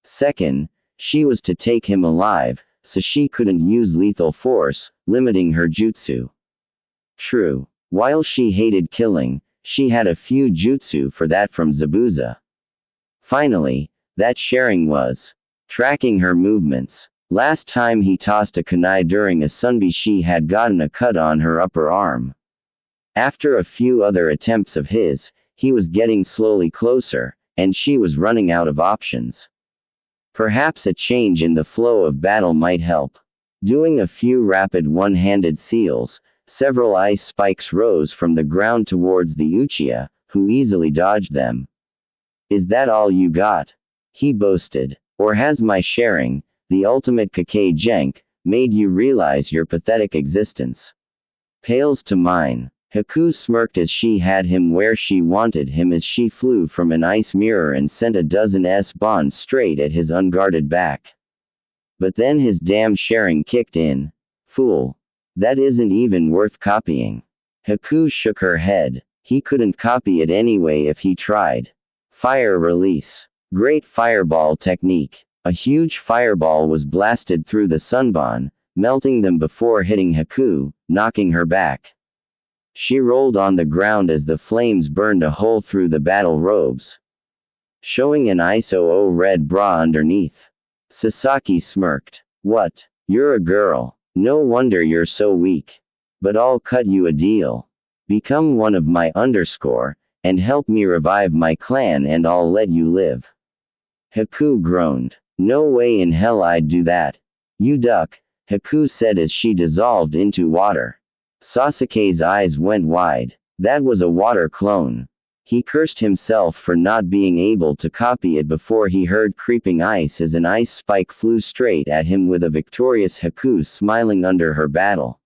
Second, she was to take him alive, so she couldn't use lethal force, limiting her jutsu. True, while she hated killing, she had a few jutsu for that from Zabuza. Finally, that sharing was tracking her movements. Last time he tossed a kunai during a sunbi, she had gotten a cut on her upper arm. After a few other attempts of his, he was getting slowly closer, and she was running out of options. Perhaps a change in the flow of battle might help. Doing a few rapid one-handed seals, several ice spikes rose from the ground towards the Uchiha, who easily dodged them. Is that all you got? He boasted. Or has my sharing, the ultimate Kakei Genk, made you realize your pathetic existence? Pales to mine. Haku smirked as she had him where she wanted him as she flew from an ice mirror and sent a dozen S-bonds straight at his unguarded back. But then his damn sharing kicked in. Fool. That isn't even worth copying. Haku shook her head. He couldn't copy it anyway if he tried. Fire release. Great fireball technique. A huge fireball was blasted through the sunbon, melting them before hitting Haku, knocking her back. She rolled on the ground as the flames burned a hole through the battle robes, showing an ISO red bra underneath. Sasaki smirked. What? You're a girl. No wonder you're so weak. But I'll cut you a deal. Become one of my underscore, and help me revive my clan and I'll let you live. Haku groaned. No way in hell I'd do that. You duck, Haku said as she dissolved into water. Sasuke's eyes went wide. That was a water clone. He cursed himself for not being able to copy it before he heard creeping ice as an ice spike flew straight at him with a victorious Haku smiling under her battle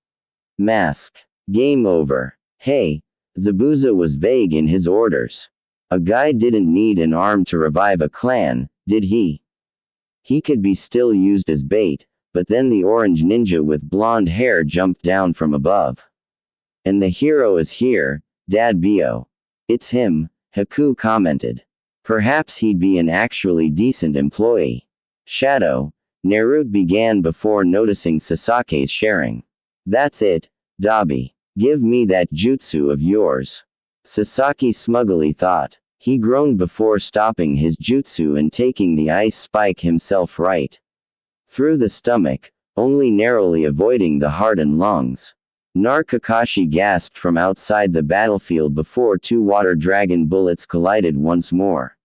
mask. Game over. Hey, Zabuza was vague in his orders. A guy didn't need an arm to revive a clan, did he? He could be still used as bait, but then the orange ninja with blonde hair jumped down from above. And the hero is here, Dad Bio. It's him, Haku commented. Perhaps he'd be an actually decent employee. Shadow, Naruto began before noticing Sasake's sharing. That's it, Dabi. Give me that jutsu of yours. Sasaki smugly thought. He groaned before stopping his jutsu and taking the ice spike himself right through the stomach, only narrowly avoiding the heart and lungs. Kakashi gasped from outside the battlefield before two water dragon bullets collided once more.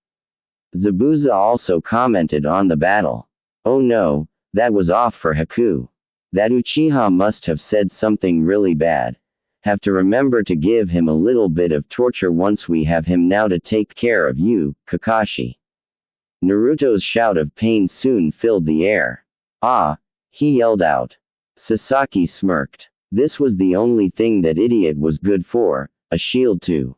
Zabuza also commented on the battle. Oh no, that was off for Haku. That Uchiha must have said something really bad. Have to remember to give him a little bit of torture once we have him now to take care of you, Kakashi. Naruto's shout of pain soon filled the air. Ah, he yelled out. Sasaki smirked. This was the only thing that idiot was good for, a shield to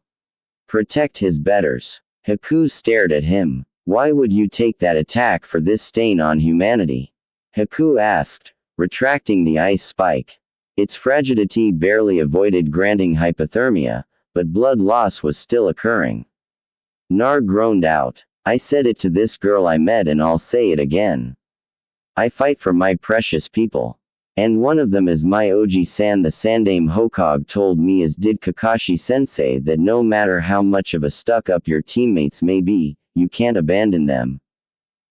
protect his betters. Haku stared at him. Why would you take that attack for this stain on humanity? Haku asked, retracting the ice spike. Its fragility barely avoided granting hypothermia, but blood loss was still occurring. Nar groaned out. I said it to this girl I met and I'll say it again. I fight for my precious people. And one of them is my Oji-san. The Sandame Hokage told me as did Kakashi-sensei that no matter how much of a stuck-up your teammates may be, you can't abandon them.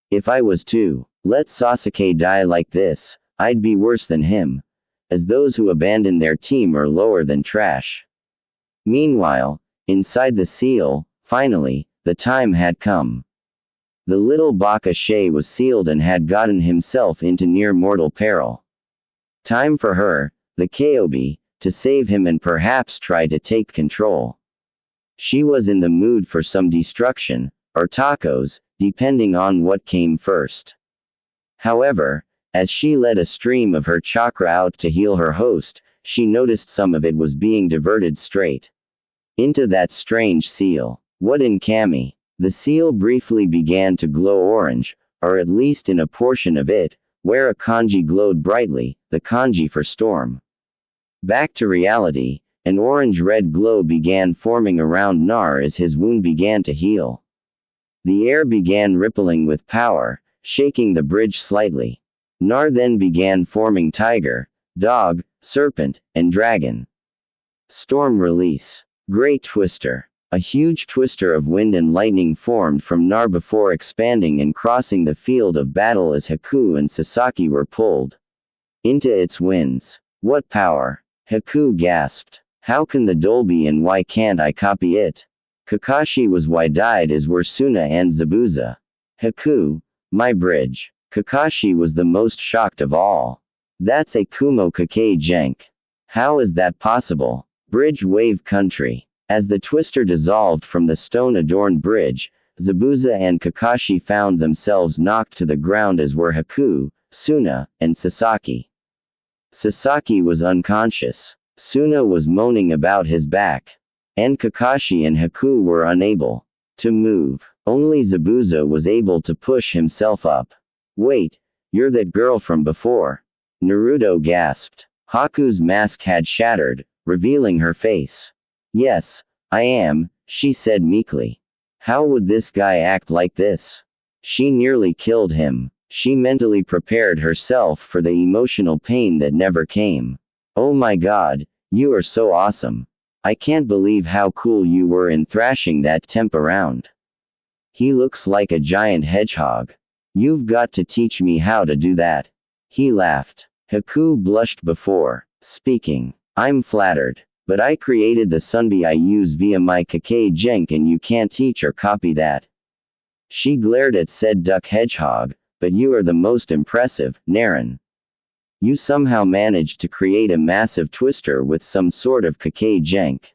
If I was to let Sasuke die like this, I'd be worse than him. As those who abandon their team are lower than trash. Meanwhile, inside the seal, finally, the time had come. The little Bakashe was sealed and had gotten himself into near mortal peril. Time for her, the Kobe, to save him and perhaps try to take control. She was in the mood for some destruction, or tacos, depending on what came first. However, as she let a stream of her chakra out to heal her host, she noticed some of it was being diverted straight into that strange seal. What in Kami? The seal briefly began to glow orange, or at least in a portion of it, where a kanji glowed brightly, the kanji for storm. Back to reality, an orange-red glow began forming around Nar as his wound began to heal. The air began rippling with power, shaking the bridge slightly. Nar then began forming tiger, dog, serpent, and dragon. Storm release. Great twister. A huge twister of wind and lightning formed from Nar before expanding and crossing the field of battle as Haku and Sasaki were pulled into its winds. What power? Haku gasped. How can the Dolby and why can't I copy it? Kakashi was wide-eyed as were Suna and Zabuza. Haku, my bridge. Kakashi was the most shocked of all. That's a Kumo Kake Jank. How is that possible? Bridge wave country. As the twister dissolved from the stone-adorned bridge, Zabuza and Kakashi found themselves knocked to the ground as were Haku, Suna, and Sasaki. Sasaki was unconscious. Suna was moaning about his back. And Kakashi and Haku were unable to move. Only Zabuza was able to push himself up. Wait, you're that girl from before. Naruto gasped. Haku's mask had shattered, revealing her face. Yes, I am, she said meekly. How would this guy act like this? She nearly killed him. She mentally prepared herself for the emotional pain that never came. Oh my god, you are so awesome. I can't believe how cool you were in thrashing that temp around. He looks like a giant hedgehog. You've got to teach me how to do that. He laughed. Haku blushed before speaking. I'm flattered. But I created the sunbi I use via my Kakei Jenk and you can't teach or copy that. She glared at said duck hedgehog, but you are the most impressive, Naren. You somehow managed to create a massive twister with some sort of Kakei Jenk.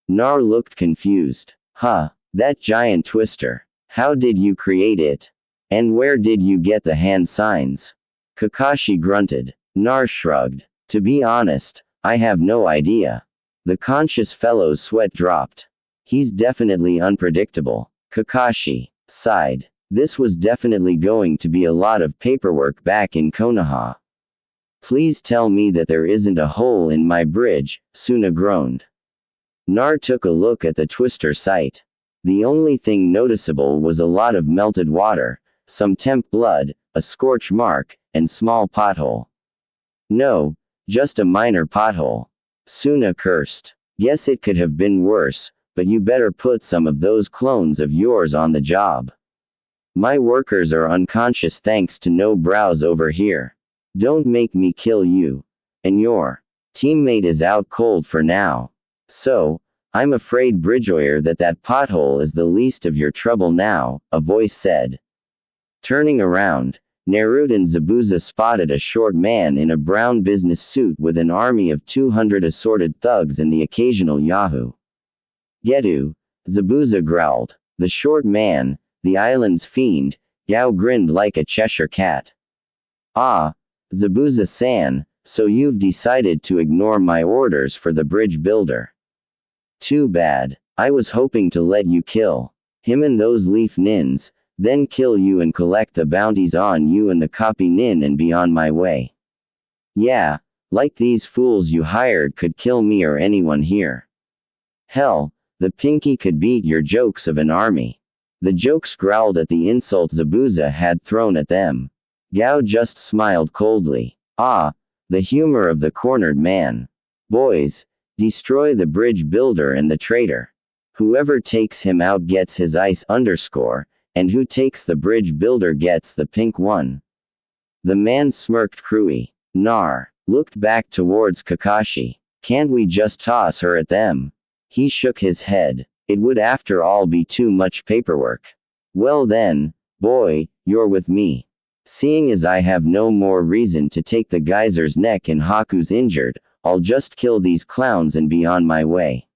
Nar looked confused. Huh, that giant twister. How did you create it? And where did you get the hand signs? Kakashi grunted. Nar shrugged. To be honest, I have no idea. The conscious fellow's sweat dropped. He's definitely unpredictable. Kakashi sighed. This was definitely going to be a lot of paperwork back in Konoha. Please tell me that there isn't a hole in my bridge, Suna groaned. Nar took a look at the twister site. The only thing noticeable was a lot of melted water, some temp blood, a scorch mark, and small pothole. No, just a minor pothole. Suna cursed. Guess it could have been worse, but you better put some of those clones of yours on the job. My workers are unconscious thanks to no brows over here. Don't make me kill you. And your teammate is out cold for now. So, I'm afraid Bridgeoyer that pothole is the least of your trouble now, a voice said. Turning around, Naruto and Zabuza spotted a short man in a brown business suit with an army of 200 assorted thugs and the occasional Yahoo. Getu, Zabuza growled. The short man, the island's fiend, Yao grinned like a Cheshire cat. Ah, Zabuza-san, so you've decided to ignore my orders for the bridge builder. Too bad. I was hoping to let you kill him and those leaf nins, then kill you and collect the bounties on you and the copy nin and be on my way. Yeah, like these fools you hired could kill me or anyone here. Hell, the pinky could beat your jokes of an army. The jokes growled at the insult Zabuza had thrown at them. Gao just smiled coldly. Ah, the humor of the cornered man. Boys, destroy the bridge builder and the traitor. Whoever takes him out gets his ice underscore, and who takes the bridge builder gets the pink one. The man smirked cruelly. Nar looked back towards Kakashi. Can't we just toss her at them? He shook his head. It would after all be too much paperwork. Well then, boy, you're with me. Seeing as I have no more reason to take the geyser's neck and Haku's injured, I'll just kill these clowns and be on my way.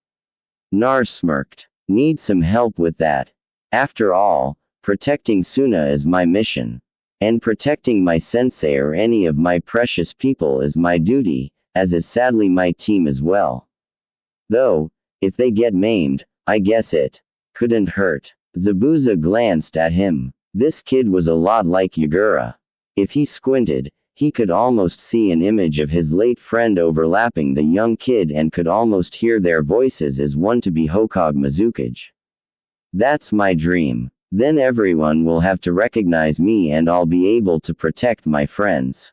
Nar smirked. Need some help with that. After all, protecting Suna is my mission. And protecting my sensei or any of my precious people is my duty, as is sadly my team as well. Though, if they get maimed, I guess it couldn't hurt. Zabuza glanced at him. This kid was a lot like Yagura. If he squinted, he could almost see an image of his late friend overlapping the young kid and could almost hear their voices as one to be Hokage Mizukage. That's my dream. Then everyone will have to recognize me and I'll be able to protect my friends.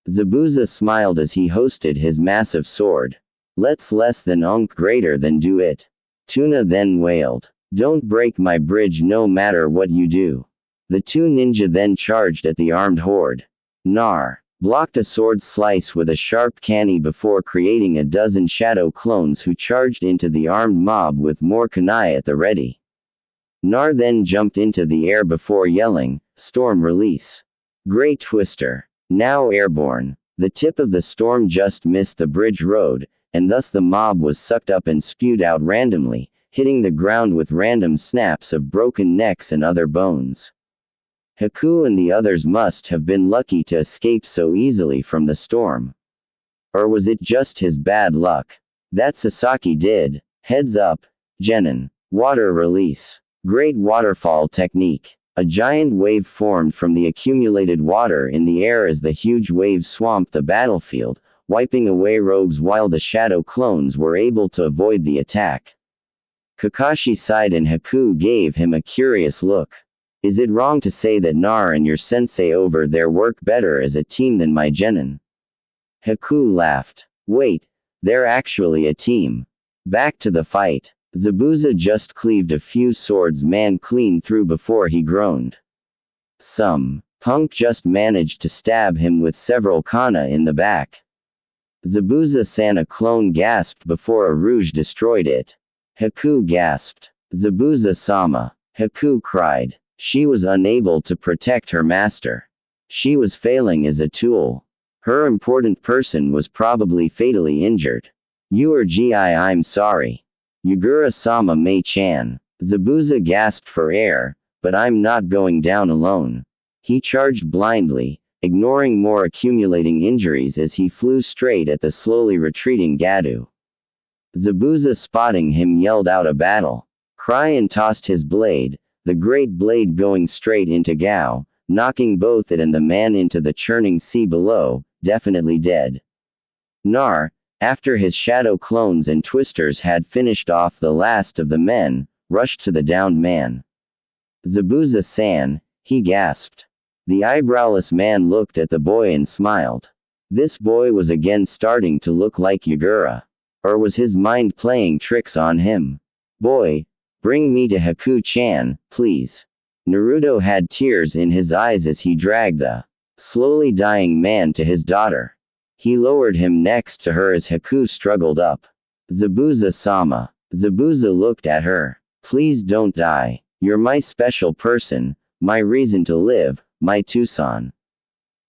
Zabuza smiled as he hosted his massive sword. Let's less than greater than do it. Tuna then wailed. Don't break my bridge no matter what you do. The two ninja then charged at the armed horde. Nar blocked a sword slice with a sharp canny before creating a dozen shadow clones who charged into the armed mob with more kunai at the ready. Nar then jumped into the air before yelling, Storm release. Great twister. Now airborne. The tip of the storm just missed the bridge road, and thus the mob was sucked up and spewed out randomly, hitting the ground with random snaps of broken necks and other bones. Haku and the others must have been lucky to escape so easily from the storm. Or was it just his bad luck? That Sasaki did. Heads up, Genin. Water release. Great waterfall technique. A giant wave formed from the accumulated water in the air as the huge wave swamped the battlefield, wiping away rogues while the shadow clones were able to avoid the attack. Kakashi sighed and Haku gave him a curious look. Is it wrong to say that Nar and your sensei over there work better as a team than my genin? Haku laughed. Wait, they're actually a team. Back to the fight. Zabuza just cleaved a few swords man clean through before he groaned. Some punk just managed to stab him with several kana in the back. Zabuza-san, a clone gasped before a rouge destroyed it. Haku gasped. Zabuza-sama. Haku cried. She was unable to protect her master. She was failing as a tool. Her important person was probably fatally injured. I'm sorry. Yugura-sama Mei-chan. Zabuza gasped for air, but I'm not going down alone. He charged blindly, ignoring more accumulating injuries as he flew straight at the slowly retreating Gadu. Zabuza, spotting him, yelled out a battle cry and tossed his blade, the great blade going straight into Gao, knocking both it and the man into the churning sea below, definitely dead. Nar, after his shadow clones and twisters had finished off the last of the men, rushed to the downed man. Zabuza-san, he gasped. The eyebrowless man looked at the boy and smiled. This boy was again starting to look like Yugura. Or was his mind playing tricks on him? Boy, bring me to Haku-chan, please. Naruto had tears in his eyes as he dragged the slowly dying man to his daughter. He lowered him next to her as Haku struggled up. Zabuza-sama. Zabuza looked at her. Please don't die. You're my special person, my reason to live, my Tucson.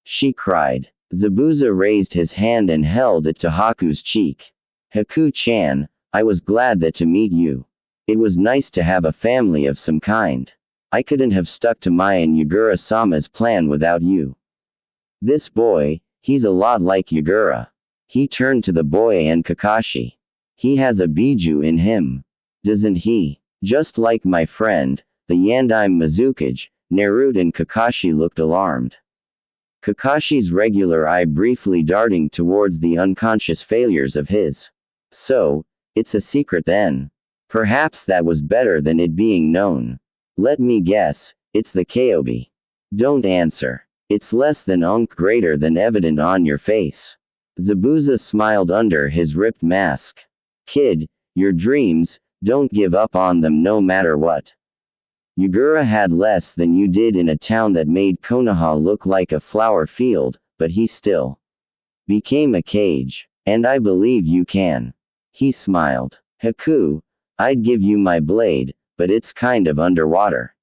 She cried. Zabuza raised his hand and held it to Haku's cheek. Haku-chan, I was glad to meet you. It was nice to have a family of some kind. I couldn't have stuck to Mai and Yugura-sama's plan without you. This boy, he's a lot like Yugura. He turned to the boy and Kakashi. He has a Biju in him. Doesn't he? Just like my friend, the Yandime Mizukage. Naruto and Kakashi looked alarmed. Kakashi's regular eye briefly darting towards the unconscious failures of his. So, it's a secret then. Perhaps that was better than it being known. Let me guess, it's the Kyobi. Don't answer. It's less than greater than evident on your face. Zabuza smiled under his ripped mask. Kid, your dreams, don't give up on them no matter what. Yugura had less than you did in a town that made Konoha look like a flower field, but he still became a cage. And I believe you can. He smiled. Haku, I'd give you my blade, but it's kind of underwater.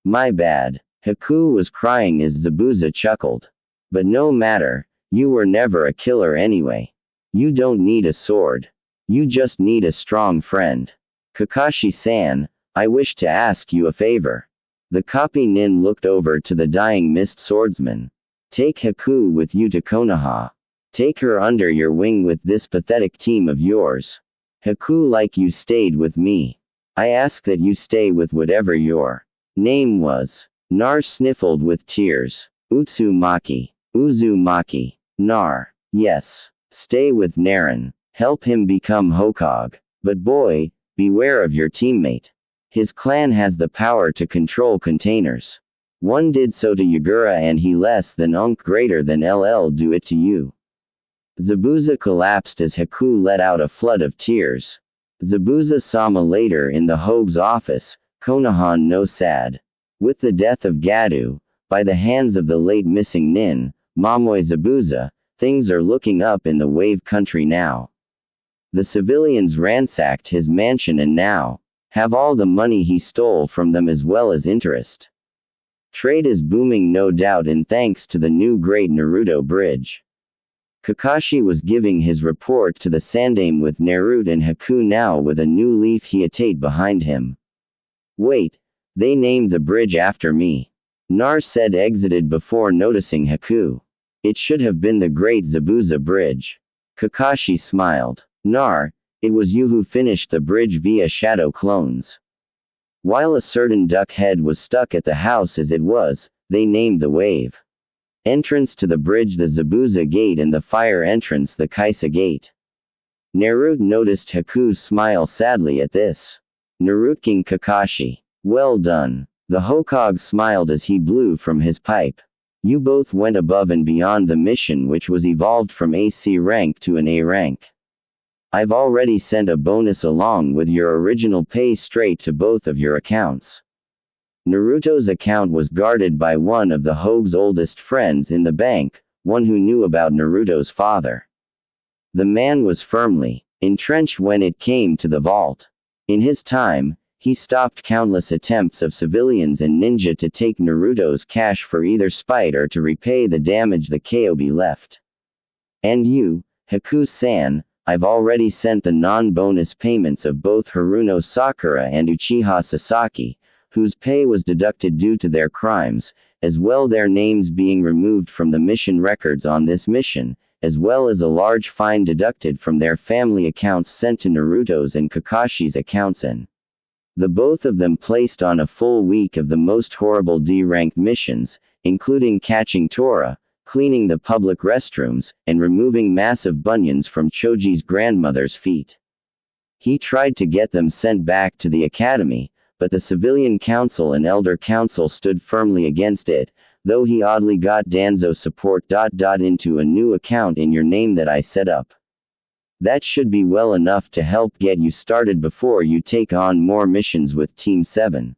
My bad. Haku was crying as Zabuza chuckled. But no matter, you were never a killer anyway. You don't need a sword. You just need a strong friend. Kakashi-san, I wish to ask you a favor. The copy nin looked over to the dying mist swordsman. Take Haku with you to Konoha. Take her under your wing with this pathetic team of yours. Haku, like you stayed with me. I ask that you stay with whatever your name was. Nar sniffled with tears. Utsumaki. Uzumaki. Nar. Yes. Stay with Naren. Help him become Hokage. But boy, beware of your teammate. His clan has the power to control containers. One did so to Yugura and he less than greater than LL do it to you. Zabuza collapsed as Haku let out a flood of tears. Zabuza-sama later in the Hogue's office, Konoha no sad. With the death of Gadu, by the hands of the late missing nin, Momoe Zabuza, things are looking up in the Wave Country now. The civilians ransacked his mansion and now have all the money he stole from them as well as interest. Trade is booming no doubt and thanks to the new Great Naruto Bridge. Kakashi was giving his report to the Sandaime with Naruto and Haku now with a new leaf hiatate behind him. Wait, they named the bridge after me. Nar said exited before noticing Haku. It should have been the Great Zabuza Bridge. Kakashi smiled. Nar, it was you who finished the bridge via shadow clones. While a certain duck head was stuck at the house as it was, they named the wave entrance to the bridge the Zabuza Gate and the fire entrance the Kaisa Gate. Naruto noticed Haku's smile sadly at this. Naruto Kakashi. Well done. The Hokage smiled as he blew from his pipe. You both went above and beyond the mission which was evolved from AC rank to an A rank. I've already sent a bonus along with your original pay straight to both of your accounts. Naruto's account was guarded by one of the Hogue's oldest friends in the bank, one who knew about Naruto's father. The man was firmly entrenched when it came to the vault. In his time, he stopped countless attempts of civilians and ninja to take Naruto's cash for either spite or to repay the damage the Kyuubi left. And you, Haku-san, I've already sent the non-bonus payments of both Haruno Sakura and Uchiha Sasaki, whose pay was deducted due to their crimes, as well their names being removed from the mission records on this mission, as well as a large fine deducted from their family accounts sent to Naruto's and Kakashi's accounts and the both of them placed on a full week of the most horrible D-ranked missions, including catching Tora, cleaning the public restrooms, and removing massive bunions from Choji's grandmother's feet. He tried to get them sent back to the academy, but the civilian council and elder council stood firmly against it, though he oddly got Danzo support. Into a new account in your name that I set up. That should be well enough to help get you started before you take on more missions with Team 7.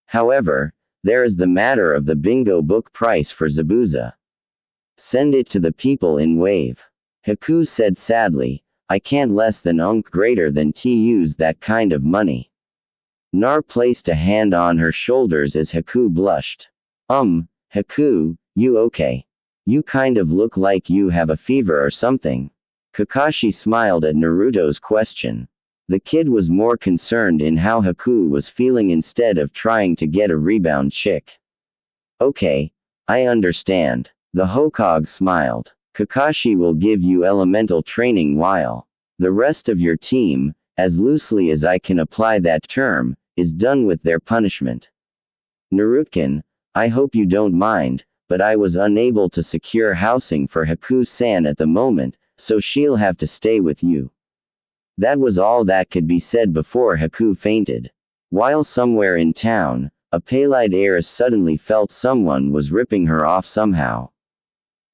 However, there is the matter of the bingo book price for Zabuza. Send it to the people in Wave. Haku said sadly, I can't less than greater than use that kind of money. Nar placed a hand on her shoulders as Haku blushed. Haku, you okay? You kind of look like you have a fever or something. Kakashi smiled at Naruto's question. The kid was more concerned in how Haku was feeling instead of trying to get a rebound chick. Okay, I understand. The Hokage smiled. Kakashi will give you elemental training while the rest of your team, as loosely as I can apply that term, is done with their punishment. Narutkin, I hope you don't mind, but I was unable to secure housing for Haku-san at the moment, so she'll have to stay with you. That was all that could be said before Haku fainted. While somewhere in town, a pale-eyed heiress suddenly felt someone was ripping her off somehow.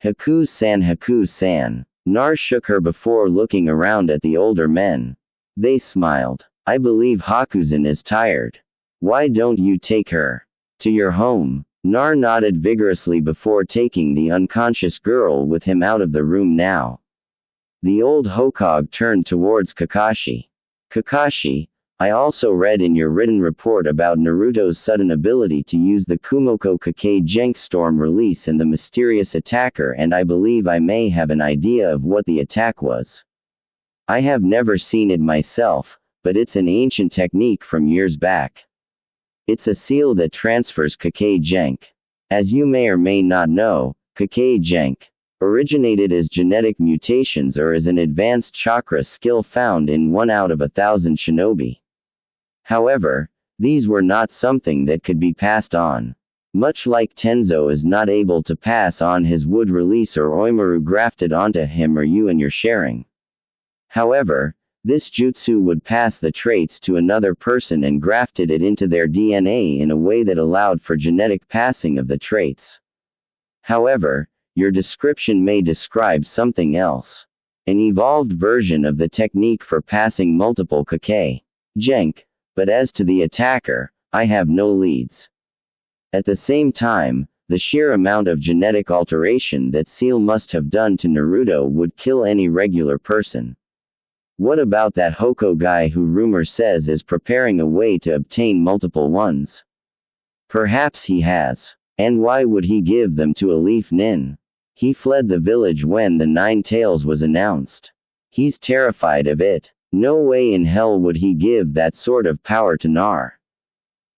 Haku-san, Haku-san. Nar shook her before looking around at the older men. They smiled. I believe Hakuzan is tired. Why don't you take her to your home? Nar nodded vigorously before taking the unconscious girl with him out of the room now. The old Hokage turned towards Kakashi. Kakashi, I also read in your written report about Naruto's sudden ability to use the Kumoko Kake Genk storm release and the mysterious attacker, and I believe I may have an idea of what the attack was. I have never seen it myself, but it's an ancient technique from years back. It's a seal that transfers Kake Genk. As you may or may not know, Kake Genk originated as genetic mutations or as an advanced chakra skill found in 1 out of 1,000 shinobi. However, these were not something that could be passed on. Much like Tenzo is not able to pass on his wood release or Oimaru grafted onto him or you and your sharing. However, this jutsu would pass the traits to another person and grafted it into their DNA in a way that allowed for genetic passing of the traits. However, your description may describe something else. An evolved version of the technique for passing multiple Kake Genk, but as to the attacker, I have no leads. At the same time, the sheer amount of genetic alteration that Seal must have done to Naruto would kill any regular person. What about that Hoko guy who rumor says is preparing a way to obtain multiple ones? Perhaps he has. And why would he give them to a Leaf Nin? He fled the village when the Nine Tails was announced. He's terrified of it. No way in hell would he give that sort of power to Nar.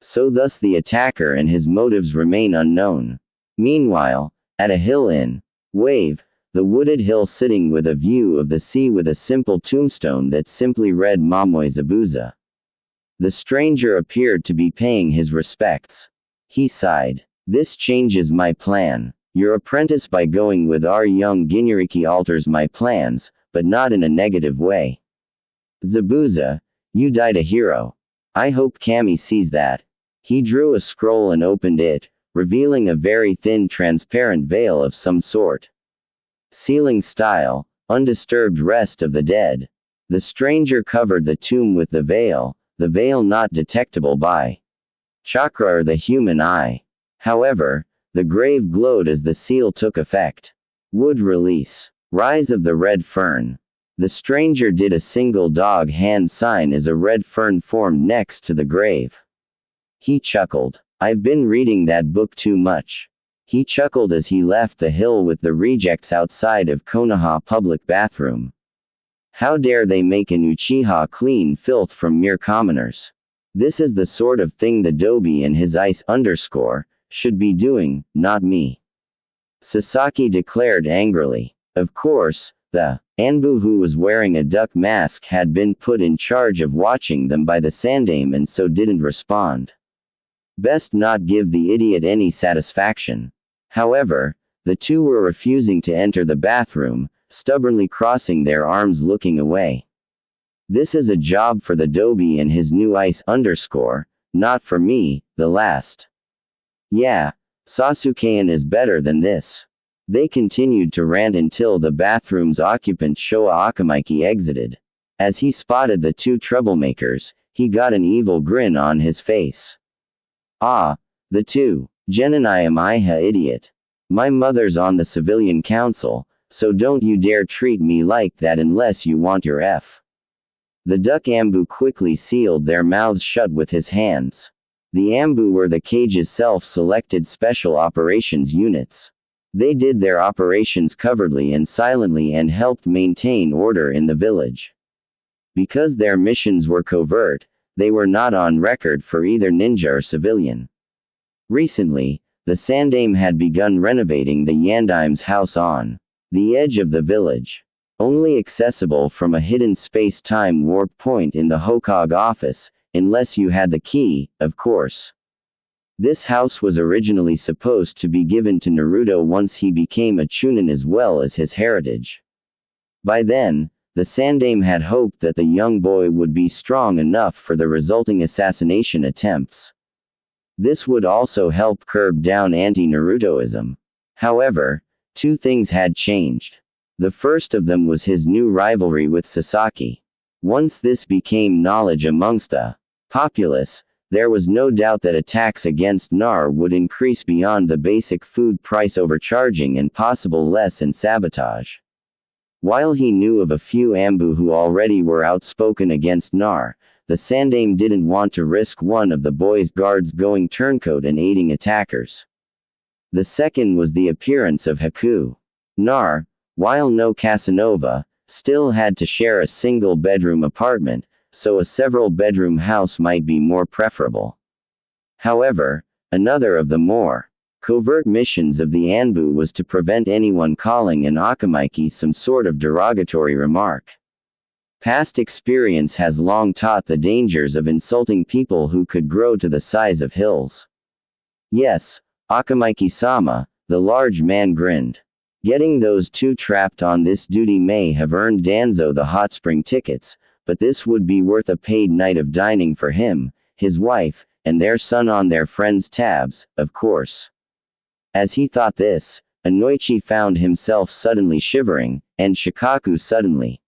So thus the attacker and his motives remain unknown. Meanwhile, at a hill in Wave, the wooded hill sitting with a view of the sea with a simple tombstone that simply read Momoi Zabuza. The stranger appeared to be paying his respects. He sighed. This changes my plan. Your apprentice by going with our young Ginuriki alters my plans, but not in a negative way. Zabuza, you died a hero. I hope Kami sees that. He drew a scroll and opened it, revealing a very thin transparent veil of some sort. Sealing style, undisturbed rest of the dead. The stranger covered the tomb with the veil not detectable by chakra or the human eye. However, the grave glowed as the seal took effect. Wood release. Rise of the red fern. The stranger did a single dog hand sign as a red fern formed next to the grave. He chuckled. I've been reading that book too much. He chuckled as he left the hill with the rejects outside of Konoha public bathroom. How dare they make an Uchiha clean filth from mere commoners? This is the sort of thing the Dobie and his ice _ should be doing, not me. Sasaki declared angrily. Of course, the Anbu who was wearing a duck mask had been put in charge of watching them by the Sandame and so didn't respond. Best not give the idiot any satisfaction. However, the two were refusing to enter the bathroom, stubbornly crossing their arms looking away. This is a job for the Dobie and his new ice _ not for me, the last. Yeah, Sasukean is better than this. They continued to rant until the bathroom's occupant Showa Akamaiki exited. As he spotted the two troublemakers, he got an evil grin on his face. Ah, the two. Jen and I am Iha idiot. My mother's on the civilian council, so don't you dare treat me like that unless you want your F. The duck Ambu quickly sealed their mouths shut with his hands. The Ambu were the cage's self-selected special operations units. They did their operations covertly and silently and helped maintain order in the village. Because their missions were covert, they were not on record for either ninja or civilian. Recently, the Sandame had begun renovating the Yandaim's house on the edge of the village. Only accessible from a hidden space-time warp point in the Hokage office, unless you had the key, of course. This house was originally supposed to be given to Naruto once he became a Chunin as well as his heritage. By then, the Sandame had hoped that the young boy would be strong enough for the resulting assassination attempts. This would also help curb down anti-Narutoism. However, two things had changed. The first of them was his new rivalry with Sasaki. Once this became knowledge amongst the populace, there was no doubt that attacks against Nar would increase beyond the basic food price overcharging and possible lesson sabotage. While he knew of a few Ambu who already were outspoken against Nar, the Sandame didn't want to risk one of the boy's guards going turncoat and aiding attackers. The second was the appearance of Haku. Nar, while no Casanova, still had to share a single-bedroom apartment, so a several-bedroom house might be more preferable. However, another of the more covert missions of the Anbu was to prevent anyone calling an Akamaiki some sort of derogatory remark. Past experience has long taught the dangers of insulting people who could grow to the size of hills. Yes, Akamaiki-sama, the large man grinned. Getting those two trapped on this duty may have earned Danzo the hot spring tickets, but this would be worth a paid night of dining for him, his wife, and their son on their friends' tabs, of course. As he thought this, Anoichi found himself suddenly shivering, and Shikaku suddenly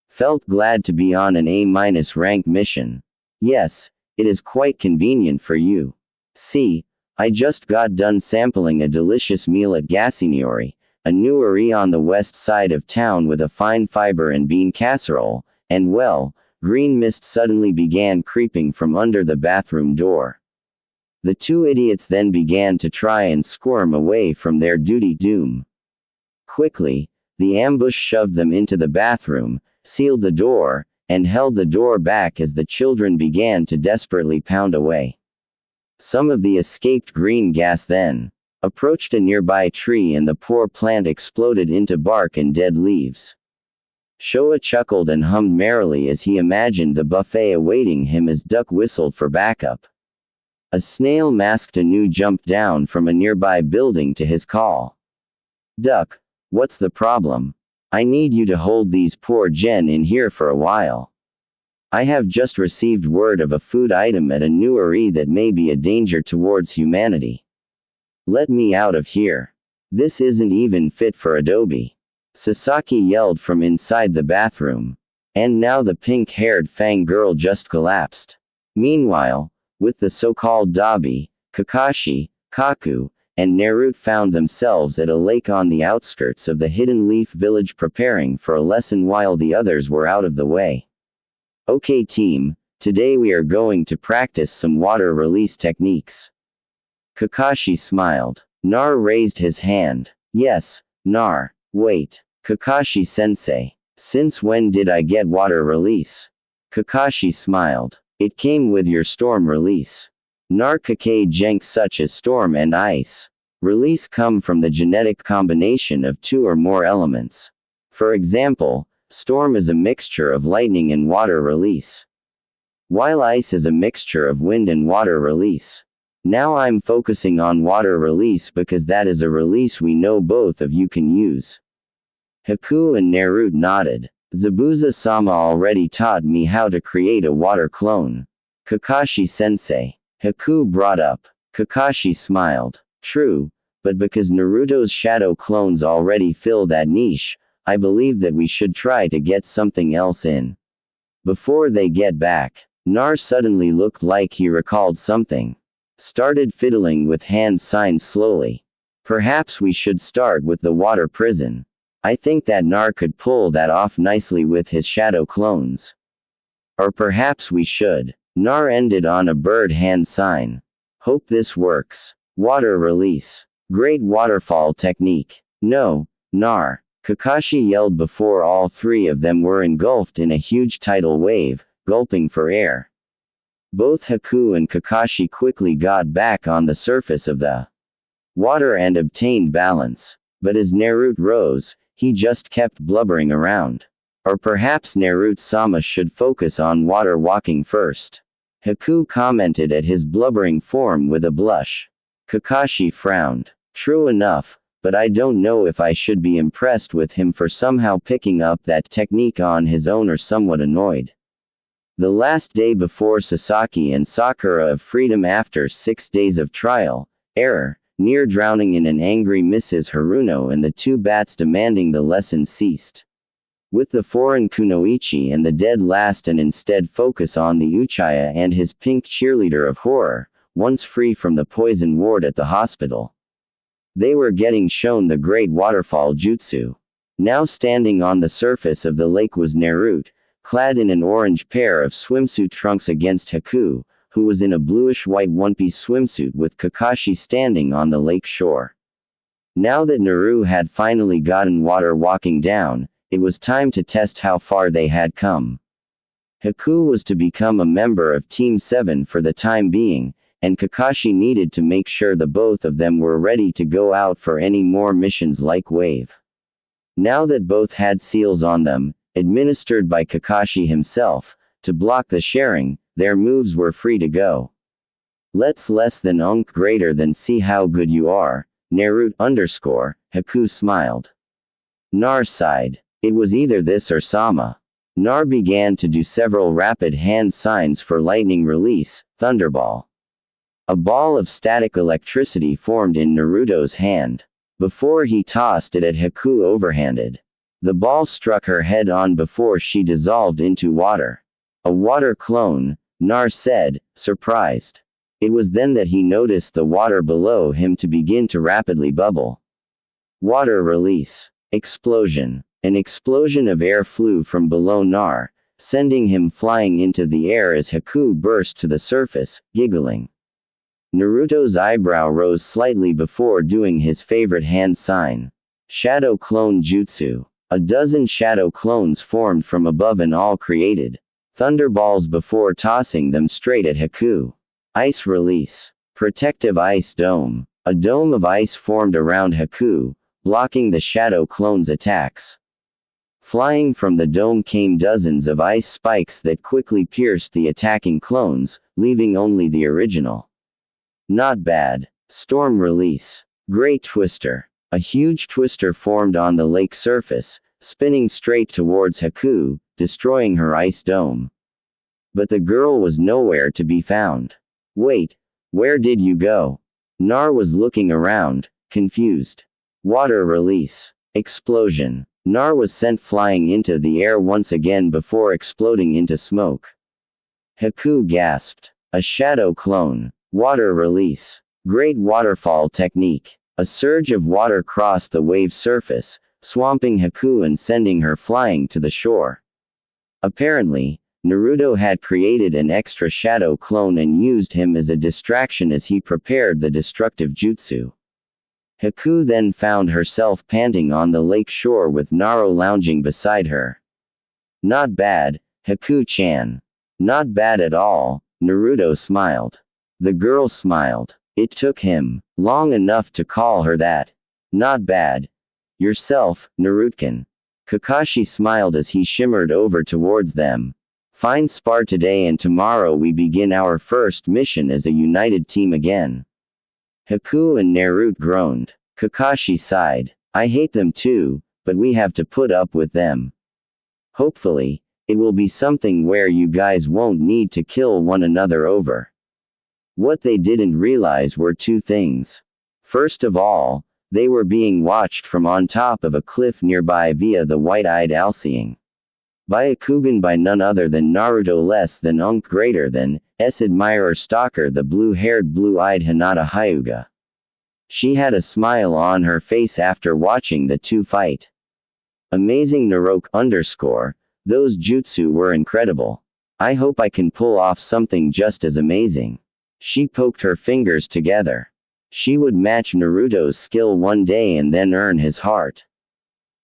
felt glad to be on an A- rank mission. Yes, it is quite convenient for you. See, I just got done sampling a delicious meal at Gasiniori, a newery on the west side of town with a fine fiber and bean casserole, and well, green mist suddenly began creeping from under the bathroom door. The two idiots then began to try and squirm away from their duty doom. Quickly, the ambush shoved them into the bathroom, sealed the door, and held the door back as the children began to desperately pound away. Some of the escaped green gas then approached a nearby tree and the poor plant exploded into bark and dead leaves. Showa chuckled and hummed merrily as he imagined the buffet awaiting him as Duck whistled for backup. A snail masked anew jumped down from a nearby building to his call. Duck, what's the problem? I need you to hold these poor gen in here for a while. I have just received word of a food item at a newery that may be a danger towards humanity. Let me out of here. This isn't even fit for Adobe. Sasaki yelled from inside the bathroom. And now the pink-haired fangirl just collapsed. Meanwhile, with the so-called Dabi, Kakashi, Kaku, and Naruto found themselves at a lake on the outskirts of the Hidden Leaf village preparing for a lesson while the others were out of the way. Okay team, today we are going to practice some water release techniques. Kakashi smiled. Nar raised his hand. Yes, Nar. Wait. Kakashi-sensei. Since when did I get water release? Kakashi smiled. It came with your storm release. Nar Kake Jenk such as storm and ice. Release come from the genetic combination of two or more elements. For example, storm is a mixture of lightning and water release, while ice is a mixture of wind and water release. Now I'm focusing on water release because that is a release we know both of you can use. Haku and Naruto nodded. Zabuza-sama already taught me how to create a water clone. Kakashi-sensei. Haku brought up. Kakashi smiled. True, but because Naruto's shadow clones already fill that niche, I believe that we should try to get something else in. Before they get back, Nar suddenly looked like he recalled something. Started fiddling with hand signs slowly. Perhaps we should start with the water prison. I think that Nar could pull that off nicely with his shadow clones. Or perhaps we should. Nar ended on a bird hand sign. Hope this works. Water release. Great waterfall technique. No, Nar. Kakashi yelled before all three of them were engulfed in a huge tidal wave, gulping for air. Both Haku and Kakashi quickly got back on the surface of the water and obtained balance. But as Naruto rose, he just kept blubbering around. Or perhaps Naruto-sama should focus on water walking first. Haku commented at his blubbering form with a blush. Kakashi frowned. True enough, but I don't know if I should be impressed with him for somehow picking up that technique on his own or somewhat annoyed. The last day before Sasaki and Sakura of freedom after 6 days of trial, error, near drowning in an angry Mrs. Haruno and the two bats demanding the lesson ceased. With the foreign kunoichi and the dead last and instead focus on the Uchiha and his pink cheerleader of horror, once free from the poison ward at the hospital. They were getting shown the great waterfall jutsu. Now standing on the surface of the lake was Naruto, clad in an orange pair of swimsuit trunks against Haku, who was in a bluish-white one-piece swimsuit with Kakashi standing on the lake shore. Now that Naruto had finally gotten water walking down, it was time to test how far they had come. Haku was to become a member of Team 7 for the time being, and Kakashi needed to make sure the both of them were ready to go out for any more missions like Wave. Now that both had seals on them, administered by Kakashi himself, to block the sharing, their moves were free to go. Let's less than greater than see how good you are, Naruto Haku smiled. Nar sighed. It was either this or Sama. Nar began to do several rapid hand signs for lightning release, thunderball. A ball of static electricity formed in Naruto's hand. Before he tossed it at Haku overhanded. The ball struck her head on before she dissolved into water. A water clone, Nar said, surprised. It was then that he noticed the water below him to begin to rapidly bubble. Water release. Explosion. An explosion of air flew from below Nar, sending him flying into the air as Haku burst to the surface, giggling. Naruto's eyebrow rose slightly before doing his favorite hand sign. Shadow Clone Jutsu. A dozen shadow clones formed from above and all created thunderballs before tossing them straight at Haku. Ice release. Protective ice dome. A dome of ice formed around Haku, blocking the shadow clones' attacks. Flying from the dome came dozens of ice spikes that quickly pierced the attacking clones, leaving only the original. Not bad. Storm release. Great twister. A huge twister formed on the lake surface, spinning straight towards Haku, destroying her ice dome. But the girl was nowhere to be found. Wait, where did you go? Nar was looking around, confused. Water release. Explosion. Nar was sent flying into the air once again before exploding into smoke. Haku gasped. A shadow clone. Water release. Great waterfall technique. A surge of water crossed the wave surface, swamping Haku and sending her flying to the shore. Apparently, Naruto had created an extra shadow clone and used him as a distraction as he prepared the destructive jutsu. Haku then found herself panting on the lake shore with Naru lounging beside her. Not bad, Haku-chan. Not bad at all, Naruto smiled. The girl smiled. It took him long enough to call her that. Not bad. Yourself, Naruto-kun. Kakashi smiled as he shimmered over towards them. Fine spar today and tomorrow we begin our first mission as a united team again. Haku and Naruto groaned. Kakashi sighed. I hate them too, but we have to put up with them. Hopefully, it will be something where you guys won't need to kill one another over. What they didn't realize were two things. First of all, they were being watched from on top of a cliff nearby via the white-eyed Alseeing. Byakugan by none other than Naruto less than greater than, admirer stalker the blue-haired blue-eyed Hinata Hyuga. She had a smile on her face after watching the two fight. Amazing Naruto_, those jutsu were incredible. I hope I can pull off something just as amazing. She poked her fingers together. She would match Naruto's skill one day and then earn his heart.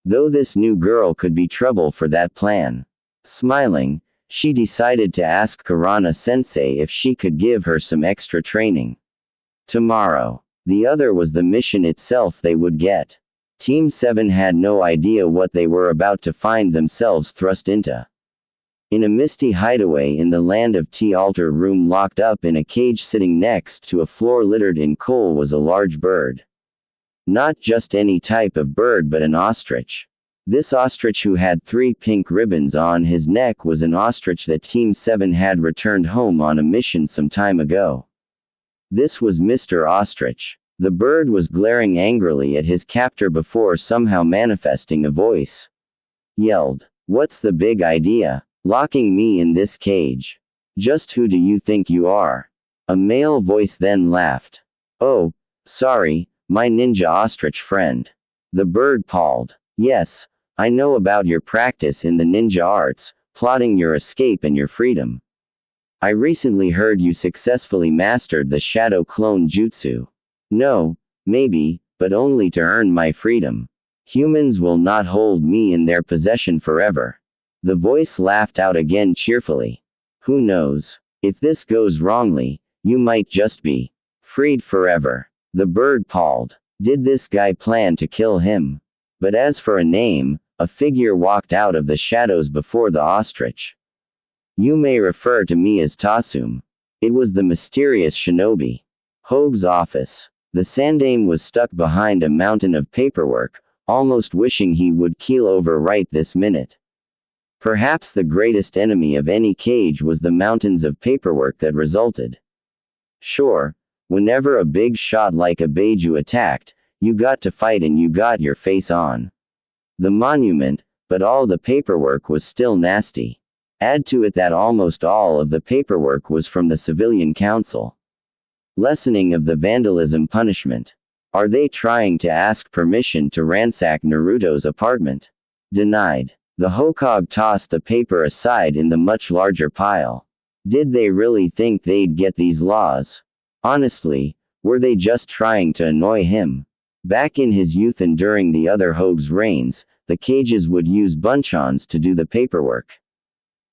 Though this new girl could be trouble for that plan. Smiling, she decided to ask Kurana-sensei if she could give her some extra training. Tomorrow. The other was the mission itself they would get. Team 7 had no idea what they were about to find themselves thrust into. In a misty hideaway in the land of tea altar room locked up in a cage sitting next to a floor littered in coal was a large bird. Not just any type of bird but an ostrich. This ostrich who had 3 pink ribbons on his neck was an ostrich that Team 7 had returned home on a mission some time ago. This was Mr. Ostrich. The bird was glaring angrily at his captor before somehow manifesting a voice. Yelled, "What's the big idea? Locking me in this cage? Just who do you think you are?" A male voice then laughed. "Oh, sorry, my ninja ostrich friend." The bird pawed. "Yes, I know about your practice in the ninja arts, plotting your escape and your freedom. I recently heard you successfully mastered the shadow clone jutsu. No, maybe, but only to earn my freedom. Humans will not hold me in their possession forever." The voice laughed out again cheerfully. "Who knows? If this goes wrongly, you might just be freed forever." The bird pawed. Did this guy plan to kill him? But as for a name, a figure walked out of the shadows before the ostrich. "You may refer to me as Tasum." It was the mysterious shinobi. Hogue's office. The Sandame was stuck behind a mountain of paperwork, almost wishing he would keel over right this minute. Perhaps the greatest enemy of any cage was the mountains of paperwork that resulted. Sure, whenever a big shot like a Beiju attacked, you got to fight and you got your face on the monument, but all the paperwork was still nasty. Add to it that almost all of the paperwork was from the civilian council. Lessening of the vandalism punishment. Are they trying to ask permission to ransack Naruto's apartment? Denied. The Hokage tossed the paper aside in the much larger pile. Did they really think they'd get these laws? Honestly, were they just trying to annoy him? Back in his youth and during the other Hogue's reigns, the cages would use bunchons to do the paperwork.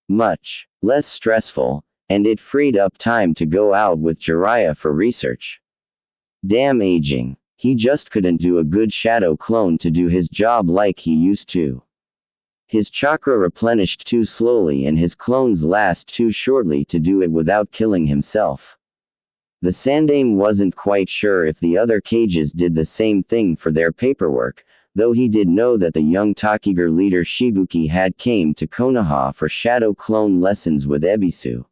Much less stressful, and it freed up time to go out with Jiraiya for research. Damn aging. He just couldn't do a good shadow clone to do his job like he used to. His chakra replenished too slowly and his clones last too shortly to do it without killing himself. The Sandame wasn't quite sure if the other cages did the same thing for their paperwork, though he did know that the young Takiger leader Shibuki had came to Konoha for shadow clone lessons with Ebisu.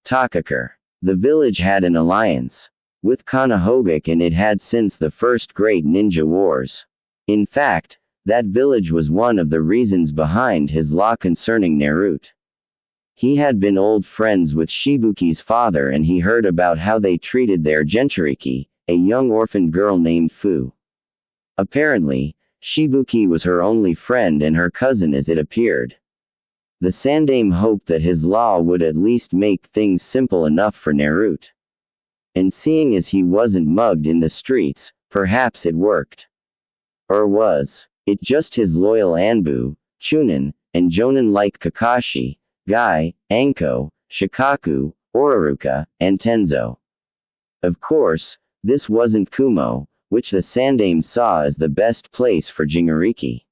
Takaker. The village had an alliance with Konohagak and it had since the first Great Ninja Wars. In fact, That village was one of the reasons behind his law concerning Naruto. He had been old friends with Shibuki's father and he heard about how they treated their Jinchuriki, a young orphaned girl named Fu. Apparently, Shibuki was her only friend and her cousin as it appeared. The Sandaime hoped that his law would at least make things simple enough for Naruto. And seeing as he wasn't mugged in the streets, perhaps it worked. Or was it just his loyal Anbu, Chunin, and Jonin like Kakashi, Gai, Anko, Shikaku, Uraruka, and Tenzo? Of course, this wasn't Kumo, which the Sandaime saw as the best place for Jinchuriki.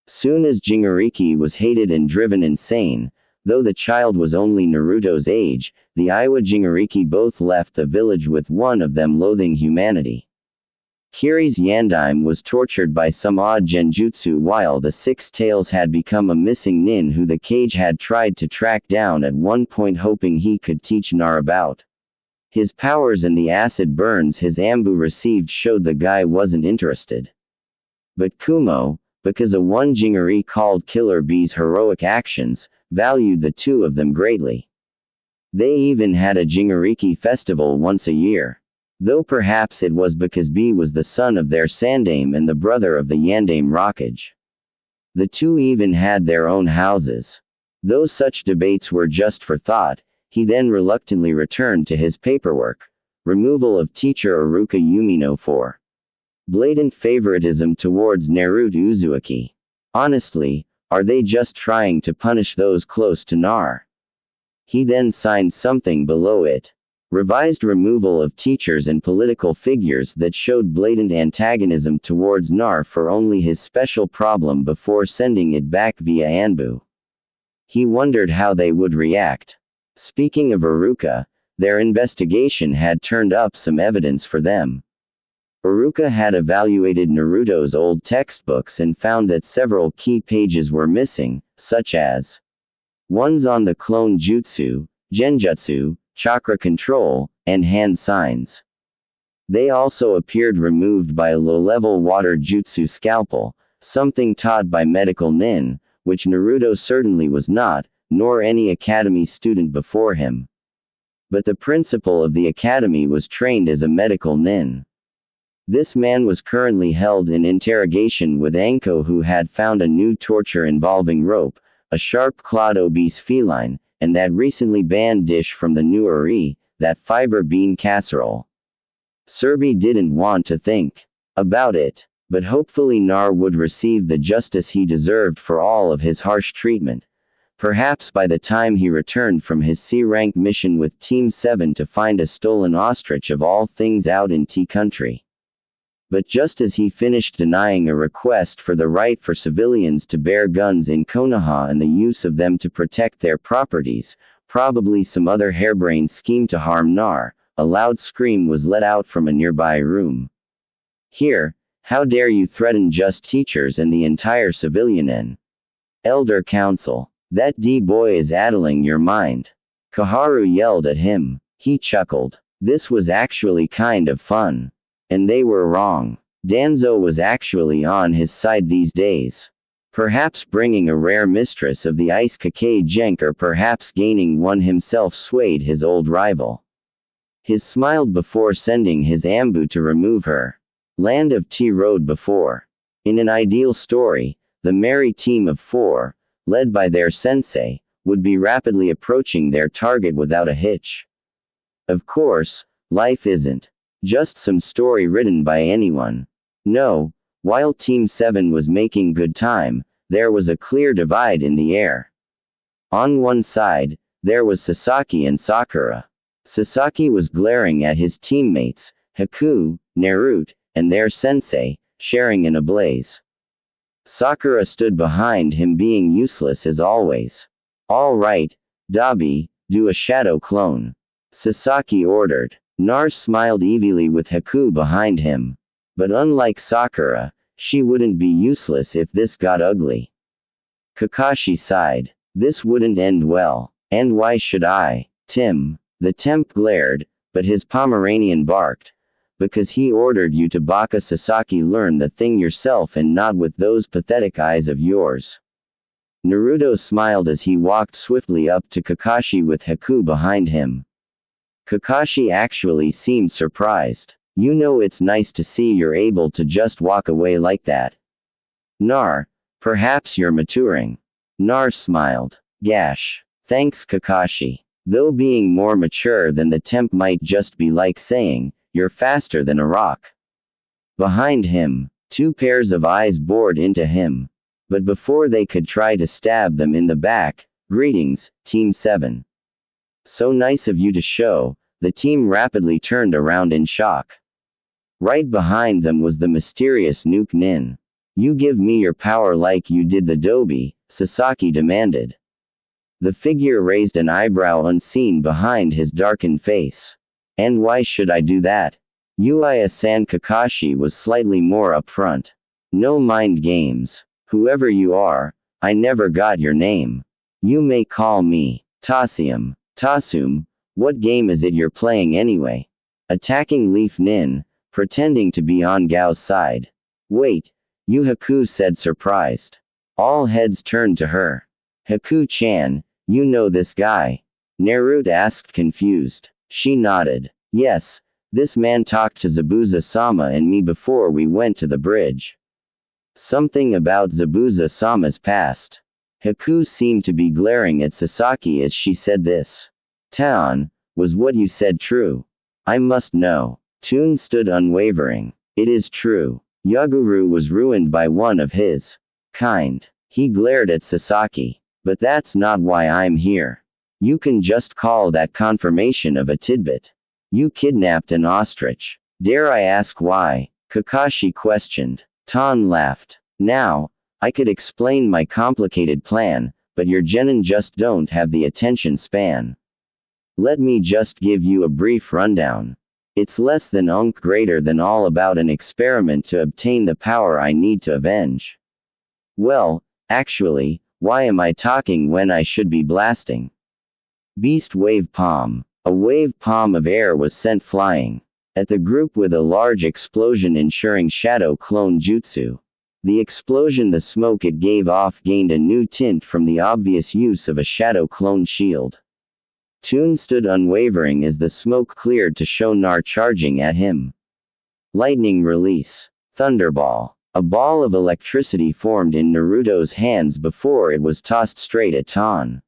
Soon as Jinchuriki was hated and driven insane, though the child was only Naruto's age, the Iwa Jinchuriki both left the village with one of them loathing humanity. Kiri's Yandaime was tortured by some odd genjutsu while the Six Tails had become a missing nin who the cage had tried to track down at one point hoping he could teach Nar about. His powers and the acid burns his Anbu received showed the guy wasn't interested. But Kumo, because a one Jinchuriki called Killer Bee's heroic actions, valued the two of them greatly. They even had a Jinchuriki festival once a year. Though perhaps it was because B was the son of their Sandaime and the brother of the Yandaime Rockage. The two even had their own houses. Though such debates were just for thought, he then reluctantly returned to his paperwork. Removal of teacher Iruka Yumino for blatant favoritism towards Naruto Uzumaki. Honestly, are they just trying to punish those close to Nar? He then signed something below it. Revised removal of teachers and political figures that showed blatant antagonism towards Nar for only his special problem before sending it back via Anbu. He wondered how they would react. Speaking of Iruka, their investigation had turned up some evidence for them. Iruka had evaluated Naruto's old textbooks and found that several key pages were missing, such as ones on the clone jutsu, genjutsu, chakra control, and hand signs. They also appeared removed by a low-level water jutsu scalpel, something taught by medical nin, which Naruto certainly was not, nor any academy student before him. But the principal of the academy was trained as a medical nin. This man was currently held in interrogation with Anko, who had found a new torture involving rope, a sharp-clawed obese feline, and that recently banned dish from the new Uri, that fiber bean casserole. Serbi didn't want to think about it, but hopefully Nar would receive the justice he deserved for all of his harsh treatment. Perhaps by the time he returned from his C-rank mission with Team 7 to find a stolen ostrich of all things out in T-Country. But just as he finished denying a request for the right for civilians to bear guns in Konoha and the use of them to protect their properties, probably some other harebrained scheme to harm Nar, a loud scream was let out from a nearby room. Here, how dare you threaten just teachers and the entire civilian Elder Council. That D-boy is addling your mind. Kaharu yelled at him. He chuckled. This was actually kind of fun. And they were wrong. Danzo was actually on his side these days. Perhaps bringing a rare mistress of the Ice Kakei Genk or perhaps gaining one himself swayed his old rival. He smiled before sending his Anbu to remove her. Land of T rode before. In an ideal story, the merry team of 4, led by their sensei, would be rapidly approaching their target without a hitch. Of course, life isn't just some story written by anyone. No, while Team 7 was making good time, there was a clear divide in the air. On one side, there was Sasaki and Sakura. Sasaki was glaring at his teammates, Haku, Naruto, and their sensei, sharing in a blaze. Sakura stood behind him being useless as always. All right, Dabi, do a shadow clone. Sasaki ordered. Nar smiled evilly with Haku behind him. But unlike Sakura, she wouldn't be useless if this got ugly. Kakashi sighed. This wouldn't end well. And why should I? Tim. The temp glared, but his Pomeranian barked. Because he ordered you to baka Sasaki, learn the thing yourself and not with those pathetic eyes of yours. Naruto smiled as he walked swiftly up to Kakashi with Haku behind him. Kakashi actually seemed surprised. You know, it's nice to see you're able to just walk away like that. Nar, perhaps you're maturing. Nar smiled. Gash. Thanks, Kakashi. Though being more mature than the temp might just be like saying, you're faster than a rock. Behind him, two pairs of eyes bored into him. But before they could try to stab them in the back, greetings, Team 7. So nice of you to show. The team rapidly turned around in shock. Right behind them was the mysterious Nuke Nin. You give me your power like you did the Dobi, Sasaki demanded. The figure raised an eyebrow unseen behind his darkened face. And why should I do that? Uia-san. Kakashi was slightly more upfront. No mind games. Whoever you are, I never got your name. You may call me Tasium. Tasum, what game is it you're playing anyway? Attacking Leaf Nin, pretending to be on Gao's side. Wait, you, Haku said, surprised. All heads turned to her. Haku-chan, you know this guy? Naruto asked, confused. She nodded. Yes, this man talked to Zabuza-sama and me before we went to the bridge. Something about Zabuza-sama's past. Haku seemed to be glaring at Sasaki as she said this. Taon, was what you said true? I must know. Toon stood unwavering. It is true. Yaguru was ruined by one of his kind. He glared at Sasaki. But that's not why I'm here. You can just call that confirmation of a tidbit. You kidnapped an ostrich. Dare I ask why? Kakashi questioned. Tan laughed. Now, I could explain my complicated plan, but your genin just don't have the attention span. Let me just give you a brief rundown. It's less than greater than all about an experiment to obtain the power I need to avenge. Well, actually, why am I talking when I should be blasting? Beast wave palm. A wave palm of air was sent flying at the group with a large explosion ensuring shadow clone jutsu. The explosion, the smoke it gave off gained a new tint from the obvious use of a shadow clone shield. Toon stood unwavering as the smoke cleared to show Nar charging at him. Lightning release. Thunderball. A ball of electricity formed in Naruto's hands before it was tossed straight at Tan.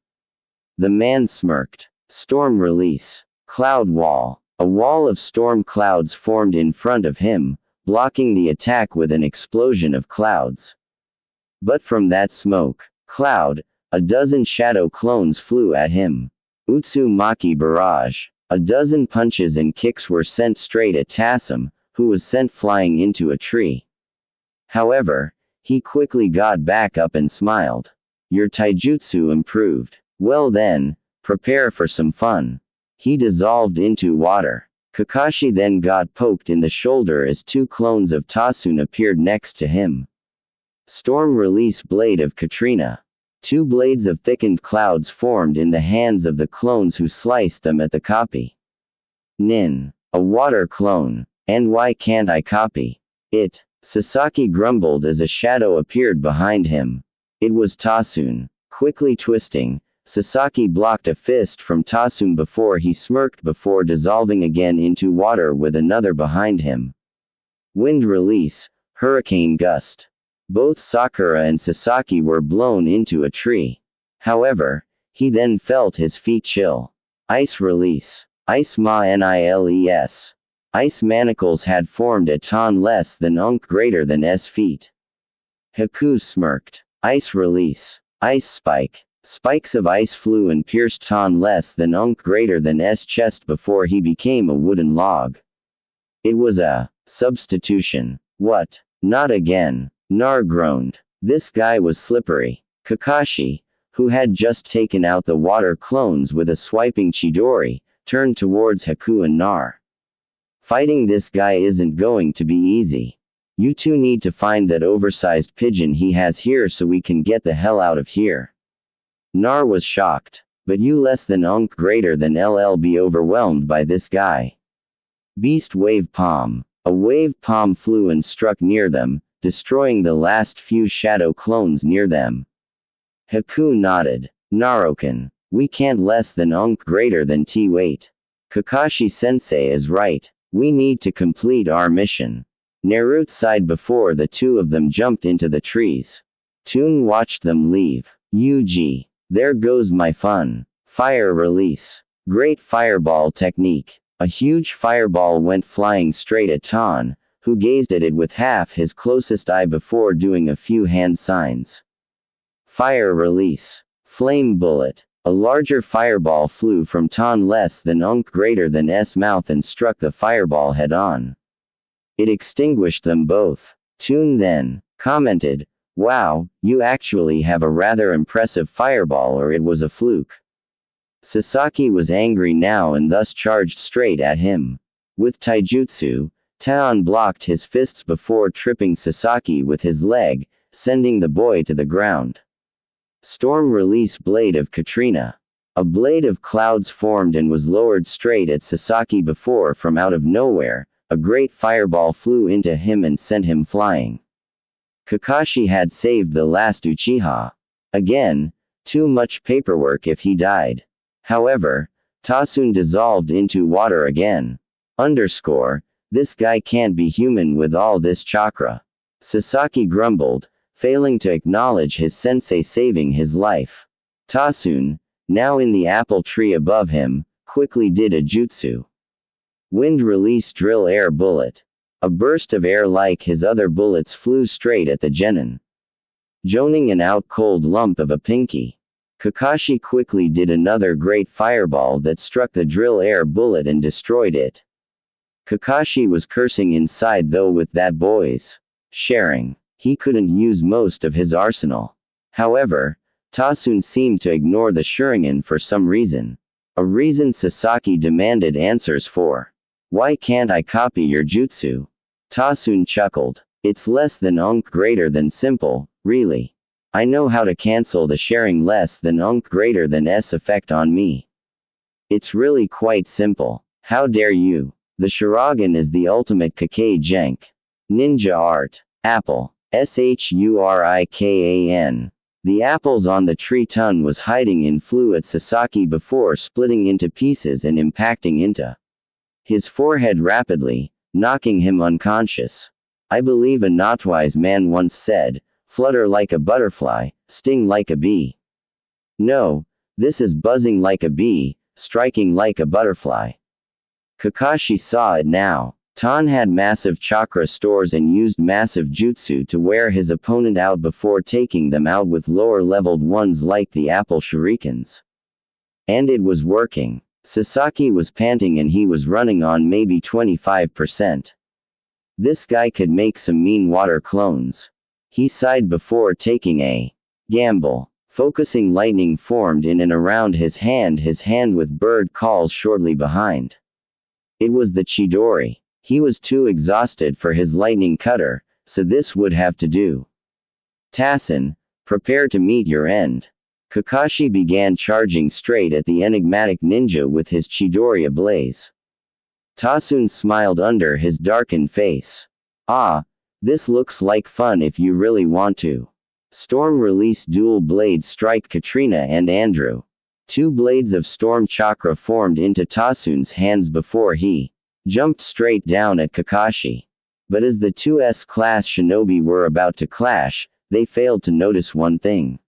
The man smirked. Storm release. Cloud wall. A wall of storm clouds formed in front of him, blocking the attack with an explosion of clouds. But from that smoke cloud, a dozen shadow clones flew at him. Utsumaki barrage. A dozen punches and kicks were sent straight at Tasum, who was sent flying into a tree. However, he quickly got back up and smiled. Your taijutsu improved. Well then, prepare for some fun. He dissolved into water. Kakashi then got poked in the shoulder as two clones of Tasun appeared next to him. Storm release blade of Katrina. Two blades of thickened clouds formed in the hands of the clones who sliced them at the copy. Nin. A water clone. And why can't I copy it? Sasaki grumbled as a shadow appeared behind him. It was Tasun. Quickly twisting, Sasaki blocked a fist from Tasun before he smirked before dissolving again into water with another behind him. Wind release. Hurricane gust. Both Sakura and Sasaki were blown into a tree. However, he then felt his feet chill. Ice release. Ice Niles. Ice manacles had formed at Tan less than greater than S feet. Haku smirked. Ice release. Ice spike. Spikes of ice flew and pierced Tan less than greater than S chest before he became a wooden log. It was a substitution. What? Not again. Nar groaned. This guy was slippery. Kakashi, who had just taken out the water clones with a swiping Chidori, turned towards Haku and Nar. Fighting this guy isn't going to be easy. You two need to find that oversized pigeon he has here so we can get the hell out of here. Nar was shocked. But you less than greater than LL be overwhelmed by this guy. Beast Wave Palm. A wave palm flew and struck near them, destroying the last few shadow clones near them. Haku nodded. Narokan. We can't less than greater than T wait. Kakashi-sensei is right. We need to complete our mission. Naruto sighed before the two of them jumped into the trees. Toon watched them leave. Yuji. There goes my fun. Fire release. Great fireball technique. A huge fireball went flying straight at Tan, who gazed at it with half his closest eye before doing a few hand signs. Fire release. Flame bullet. A larger fireball flew from Tan less than greater than S mouth and struck the fireball head on. It extinguished them both. Toon then commented, "Wow, you actually have a rather impressive fireball, or it was a fluke." Sasaki was angry now and thus charged straight at him. With taijutsu, Tan blocked his fists before tripping Sasaki with his leg, sending the boy to the ground. Storm release Blade of Katrina. A blade of clouds formed and was lowered straight at Sasaki before from out of nowhere, a great fireball flew into him and sent him flying. Kakashi had saved the last Uchiha. Again, too much paperwork if he died. However, Tasun dissolved into water again. This guy can't be human with all this chakra. Sasaki grumbled, failing to acknowledge his sensei saving his life. Tasun, now in the apple tree above him, quickly did a jutsu. Wind release drill air bullet. A burst of air like his other bullets flew straight at the genin. Joning an out cold lump of a pinky. Kakashi quickly did another great fireball that struck the drill air bullet and destroyed it. Kakashi was cursing inside though with that boy's sharing. He couldn't use most of his arsenal. However, Tasun seemed to ignore the Sharingan for some reason. A reason Sasaki demanded answers for. Why can't I copy your jutsu? Tasun chuckled. It's less than greater than simple, really. I know how to cancel the sharing less than greater than S effect on me. It's really quite simple. How dare you? The Sharingan is the ultimate Kakei Genk. Ninja art. Apple. Shurikan. The apples on the tree Tun was hiding in flew at Sasaki before splitting into pieces and impacting into his forehead rapidly, knocking him unconscious. I believe a Notwise man once said, "Flutter like a butterfly, sting like a bee." No, this is buzzing like a bee, striking like a butterfly. Kakashi saw it now. Tan had massive chakra stores and used massive jutsu to wear his opponent out before taking them out with lower-leveled ones like the apple shurikens. And it was working. Sasaki was panting and he was running on maybe 25%. This guy could make some mean water clones. He sighed before taking a gamble. Focusing lightning formed in and around his hand with bird calls shortly behind. It was the Chidori. He was too exhausted for his lightning cutter, so this would have to do. Tasun, prepare to meet your end. Kakashi began charging straight at the enigmatic ninja with his Chidori ablaze. Tasun smiled under his darkened face. Ah, this looks like fun if you really want to. Storm release dual blade strike Katrina and Andrew. Two blades of storm chakra formed into Tasun's hands before he jumped straight down at Kakashi. But as the two S-class shinobi were about to clash, they failed to notice one thing.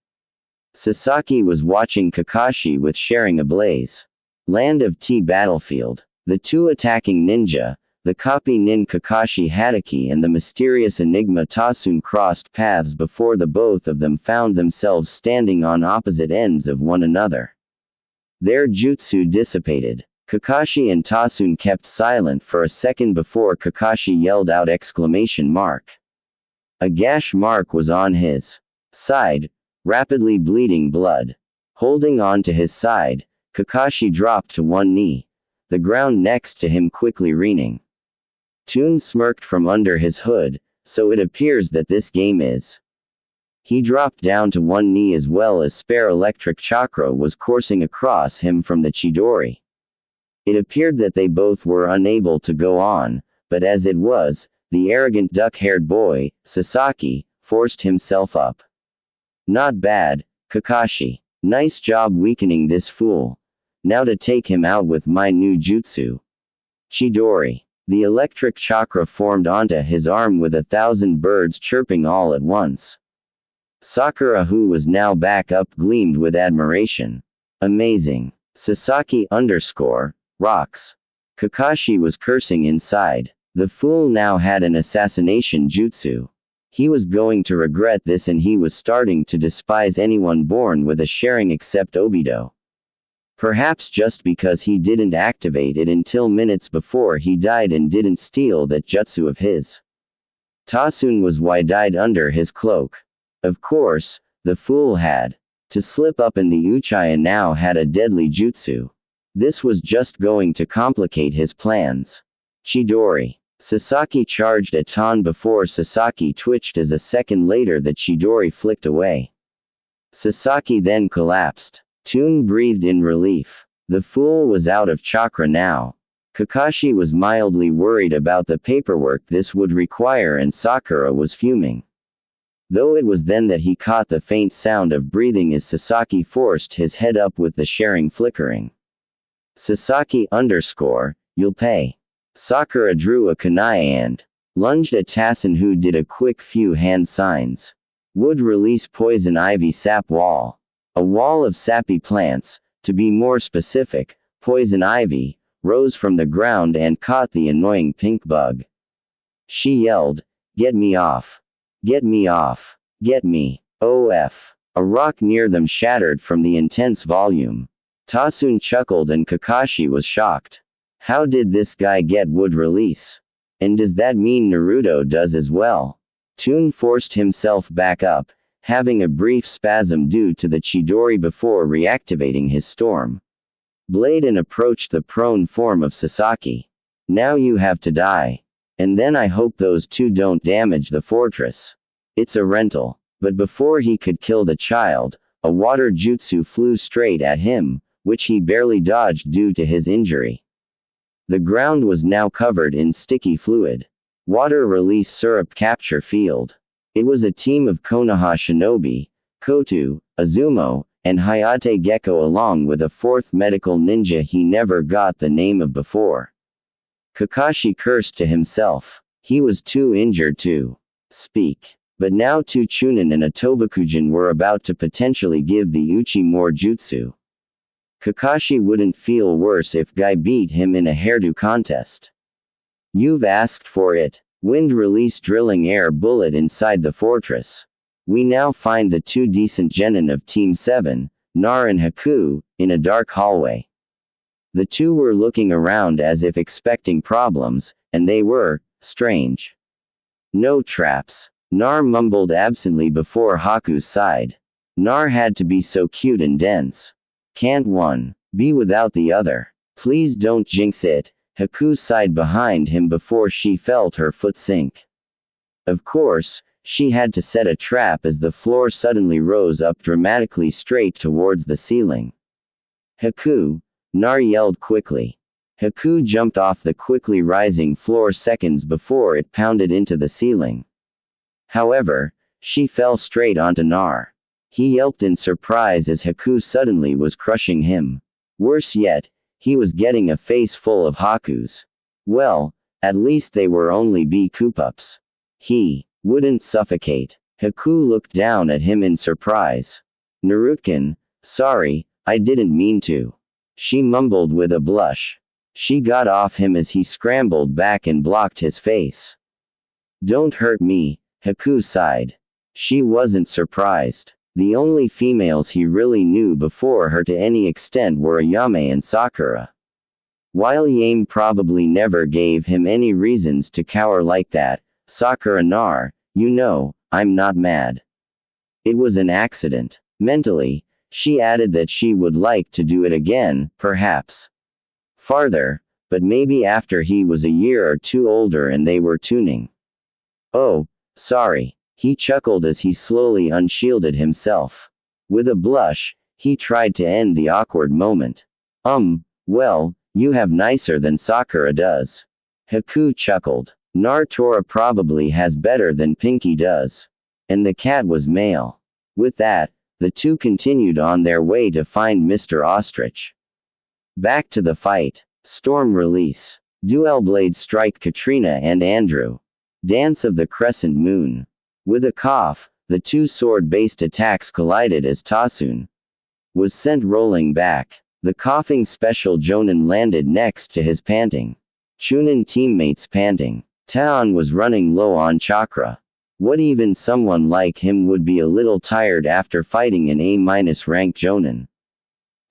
Sasaki was watching Kakashi with sharing ablaze. Land of T battlefield. The two attacking ninja, the copy nin Kakashi Hadaki and the mysterious enigma Tasun crossed paths before the both of them found themselves standing on opposite ends of one another. Their jutsu dissipated. Kakashi and Tasun kept silent for a second before Kakashi yelled out exclamation mark. A gash mark was on his side, rapidly bleeding blood. Holding on to his side, Kakashi dropped to one knee. The ground next to him quickly reeling. Toon smirked from under his hood, so it appears that this game is. He dropped down to one knee as well as spare electric chakra was coursing across him from the Chidori. It appeared that they both were unable to go on, but as it was, the arrogant duck-haired boy, Sasaki, forced himself up. Not bad, Kakashi. Nice job weakening this fool. Now to take him out with my new jutsu. Chidori. The electric chakra formed onto his arm with 1,000 birds chirping all at once. Sakura, who was now back up, gleamed with admiration. Amazing. Sasaki rocks. Kakashi was cursing inside. The fool now had an assassination jutsu. He was going to regret this, and he was starting to despise anyone born with a sharing except Obito. Perhaps just because he didn't activate it until minutes before he died and didn't steal that jutsu of his. Tasun was wide-eyed under his cloak. Of course, the fool had to slip up, and the Uchiha now had a deadly jutsu. This was just going to complicate his plans. Chidori. Sasaki charged at Tan before Sasaki twitched as a second later that Chidori flicked away. Sasaki then collapsed. Toon breathed in relief. The fool was out of chakra now. Kakashi was mildly worried about the paperwork this would require, and Sakura was fuming. Though it was then that he caught the faint sound of breathing as Sasaki forced his head up with the sharing flickering. Sasaki you'll pay. Sakura drew a kunai and lunged at Tassen, who did a quick few hand signs. Would release poison ivy sap wall. A wall of sappy plants, to be more specific, poison ivy, rose from the ground and caught the annoying pink bug. She yelled, "Get me off! Get me off! Get me! OF!" A rock near them shattered from the intense volume. Tasun chuckled and Kakashi was shocked. How did this guy get wood release? And does that mean Naruto does as well? Toon forced himself back up, having a brief spasm due to the Chidori before reactivating his storm blade, and approached the prone form of Sasaki. Now you have to die. And then I hope those two don't damage the fortress. It's a rental. But before he could kill the child, a water jutsu flew straight at him, which he barely dodged due to his injury. The ground was now covered in sticky fluid. Water release syrup capture field. It was a team of Konoha shinobi, Kotu, Azumo, and Hayate Gecko, along with a fourth medical ninja he never got the name of before. Kakashi cursed to himself. He was too injured to speak. But now two Chunin and a Tobakujin were about to potentially give the Uchi more jutsu. Kakashi wouldn't feel worse if Guy beat him in a hairdo contest. You've asked for it. Wind release drilling air bullet inside the fortress. We now find the two decent genin of Team 7, Nar and Haku, in a dark hallway. The two were looking around as if expecting problems, and they were strange. No traps. Nar mumbled absently before Haku's side. Nar had to be so cute and dense. Can't one be without the other? Please don't jinx it. Haku sighed behind him before she felt her foot sink. Of course, she had to set a trap as the floor suddenly rose up dramatically straight towards the ceiling. Haku! Nar yelled quickly. Haku jumped off the quickly rising floor seconds before it pounded into the ceiling. However, she fell straight onto Nar. He yelped in surprise as Haku suddenly was crushing him. Worse yet, he was getting a face full of Haku's. Well, at least they were only B-Kup-ups. He wouldn't suffocate. Haku looked down at him in surprise. Narutkin, sorry, I didn't mean to. She mumbled with a blush. She got off him as he scrambled back and blocked his face. Don't hurt me, Haku sighed. She wasn't surprised. The only females he really knew before her to any extent were Ayame and Sakura. While Yame probably never gave him any reasons to cower like that, Sakura Nar, you know, I'm not mad. It was an accident. Mentally, she added that she would like to do it again, perhaps farther, but maybe after he was a year or two older and they were tuning. Oh, sorry. He chuckled as he slowly unshielded himself. With a blush, he tried to end the awkward moment. Well, You have nicer than Sakura does. Haku chuckled. Naruto probably has better than Pinky does. And the cat was male. With that, the two continued on their way to find Mr. Ostrich. Back to the fight. Storm release. Duel blade strike Katrina and Andrew. Dance of the crescent moon. With a cough, the two sword-based attacks collided as Tasun was sent rolling back. The coughing special Jonin landed next to his panting Chunin teammates panting. Taon was running low on chakra. What even someone like him would be a little tired after fighting an A- rank Jonin.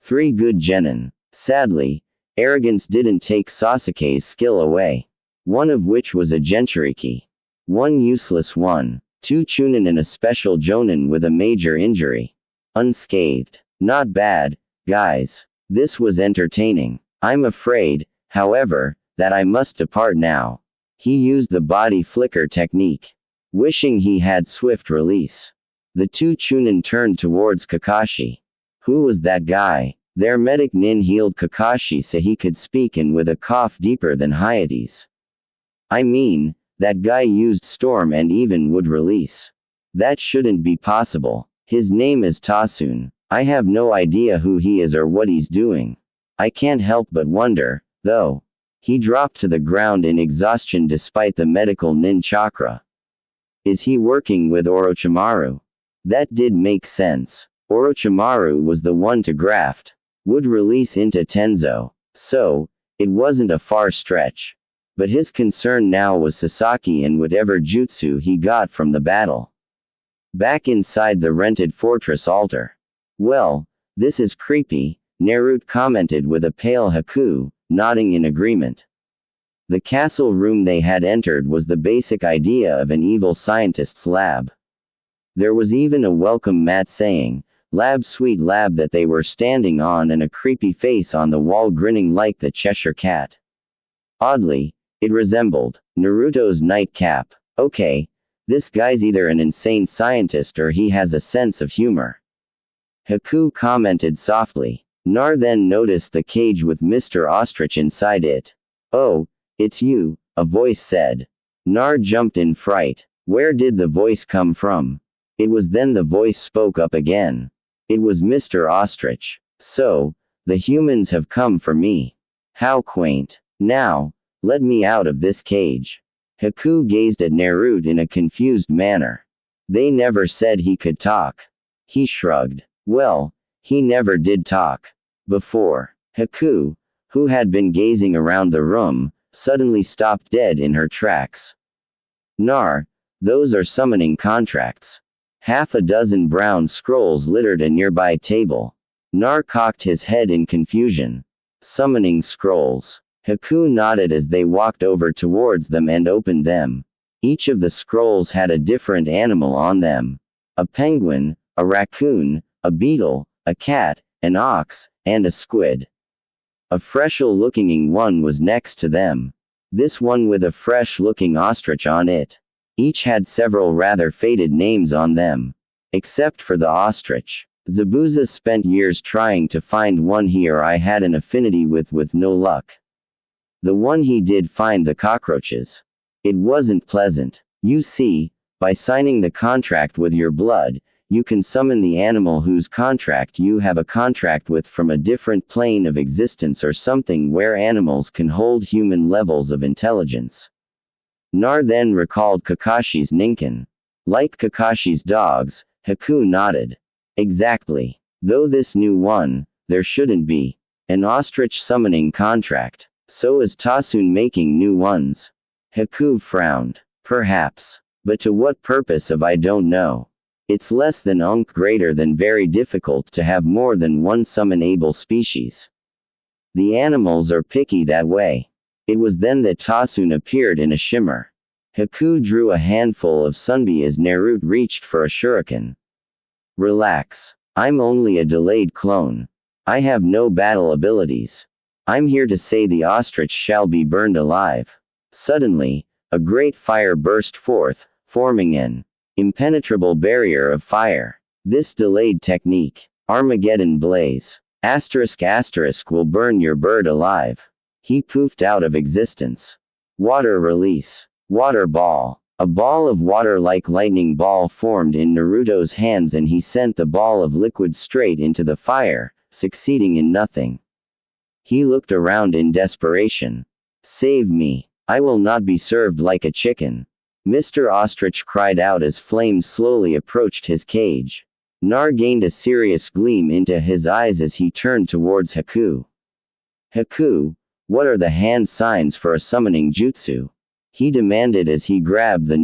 3 good genin. Sadly, arrogance didn't take Sasuke's skill away. One of which was a Genshiriki. 1 useless one. 2 Chunin and a special Jonin with a major injury. Unscathed. Not bad, guys. This was entertaining. I'm afraid, however, that I must depart now. He used the body flicker technique. Wishing he had swift release. The 2 Chunin turned towards Kakashi. Who was that guy? Their medic Nin healed Kakashi so he could speak, and with a cough deeper than Hayate's. I mean, that guy used storm and even would release. That shouldn't be possible. His name is Tasun. I have no idea who he is or what he's doing. I can't help but wonder, though. He dropped to the ground in exhaustion despite the medical Nin chakra. Is he working with Orochimaru? That did make sense. Orochimaru was the one to graft. Would release into Tenzo. So, it wasn't a far stretch. But his concern now was Sasaki and whatever jutsu he got from the battle. Back inside the rented fortress altar. Well, this is creepy, Naruto commented with a pale Haku, nodding in agreement. The castle room they had entered was the basic idea of an evil scientist's lab. There was even a welcome mat saying, "Lab Sweet Lab" that they were standing on, and a creepy face on the wall grinning like the Cheshire Cat. Oddly, it resembled Naruto's nightcap. Okay, this guy's either an insane scientist or he has a sense of humor. Haku commented softly. Nar then noticed the cage with Mr. Ostrich inside it. "Oh, it's you," a voice said. Nar jumped in fright. Where did the voice come from? It was then the voice spoke up again. It was Mr. Ostrich. "So, the humans have come for me. How quaint. Now, let me out of this cage." Haku gazed at Naruto in a confused manner. They never said he could talk. He shrugged. Well, he never did talk. Before. Haku, who had been gazing around the room, suddenly stopped dead in her tracks. Nar, those are summoning contracts. Half a dozen brown scrolls littered a nearby table. Nar cocked his head in confusion. Summoning scrolls. Haku nodded as they walked over towards them and opened them. Each of the scrolls had a different animal on them. A penguin, a raccoon, a beetle, a cat, an ox, and a squid. A fresh-looking one was next to them. This one with a fresh-looking ostrich on it. Each had several rather faded names on them. Except for the ostrich. Zabuza spent years trying to find one he or I had an affinity with no luck. The one he did find, the cockroaches. It wasn't pleasant. You see, by signing the contract with your blood, you can summon the animal whose contract you have a contract with from a different plane of existence or something where animals can hold human levels of intelligence. Nar then recalled Kakashi's Ninken. Like Kakashi's dogs, Haku nodded. Exactly. Though this new one, there shouldn't be an ostrich summoning contract. So is Tasun making new ones. Haku frowned. Perhaps. But to what purpose I don't know. It's less than greater than very difficult to have more than one summon-able species. The animals are picky that way. It was then that Tasun appeared in a shimmer. Haku drew a handful of sunbi as Naruto reached for a shuriken. Relax. I'm only a delayed clone. I have no battle abilities. I'm here to say the ostrich shall be burned alive. Suddenly, a great fire burst forth, forming an impenetrable barrier of fire. This delayed technique, Armageddon blaze, ***, will burn your bird alive. He poofed out of existence. Water release. Water ball. A ball of water like lightning ball formed in Naruto's hands and he sent the ball of liquid straight into the fire, succeeding in nothing. He looked around in desperation. Save me. I will not be served like a chicken. Mr. Ostrich cried out as flames slowly approached his cage. Nar gained a serious gleam into his eyes as he turned towards Haku. Haku, what are the hand signs for a summoning jutsu? He demanded as he grabbed the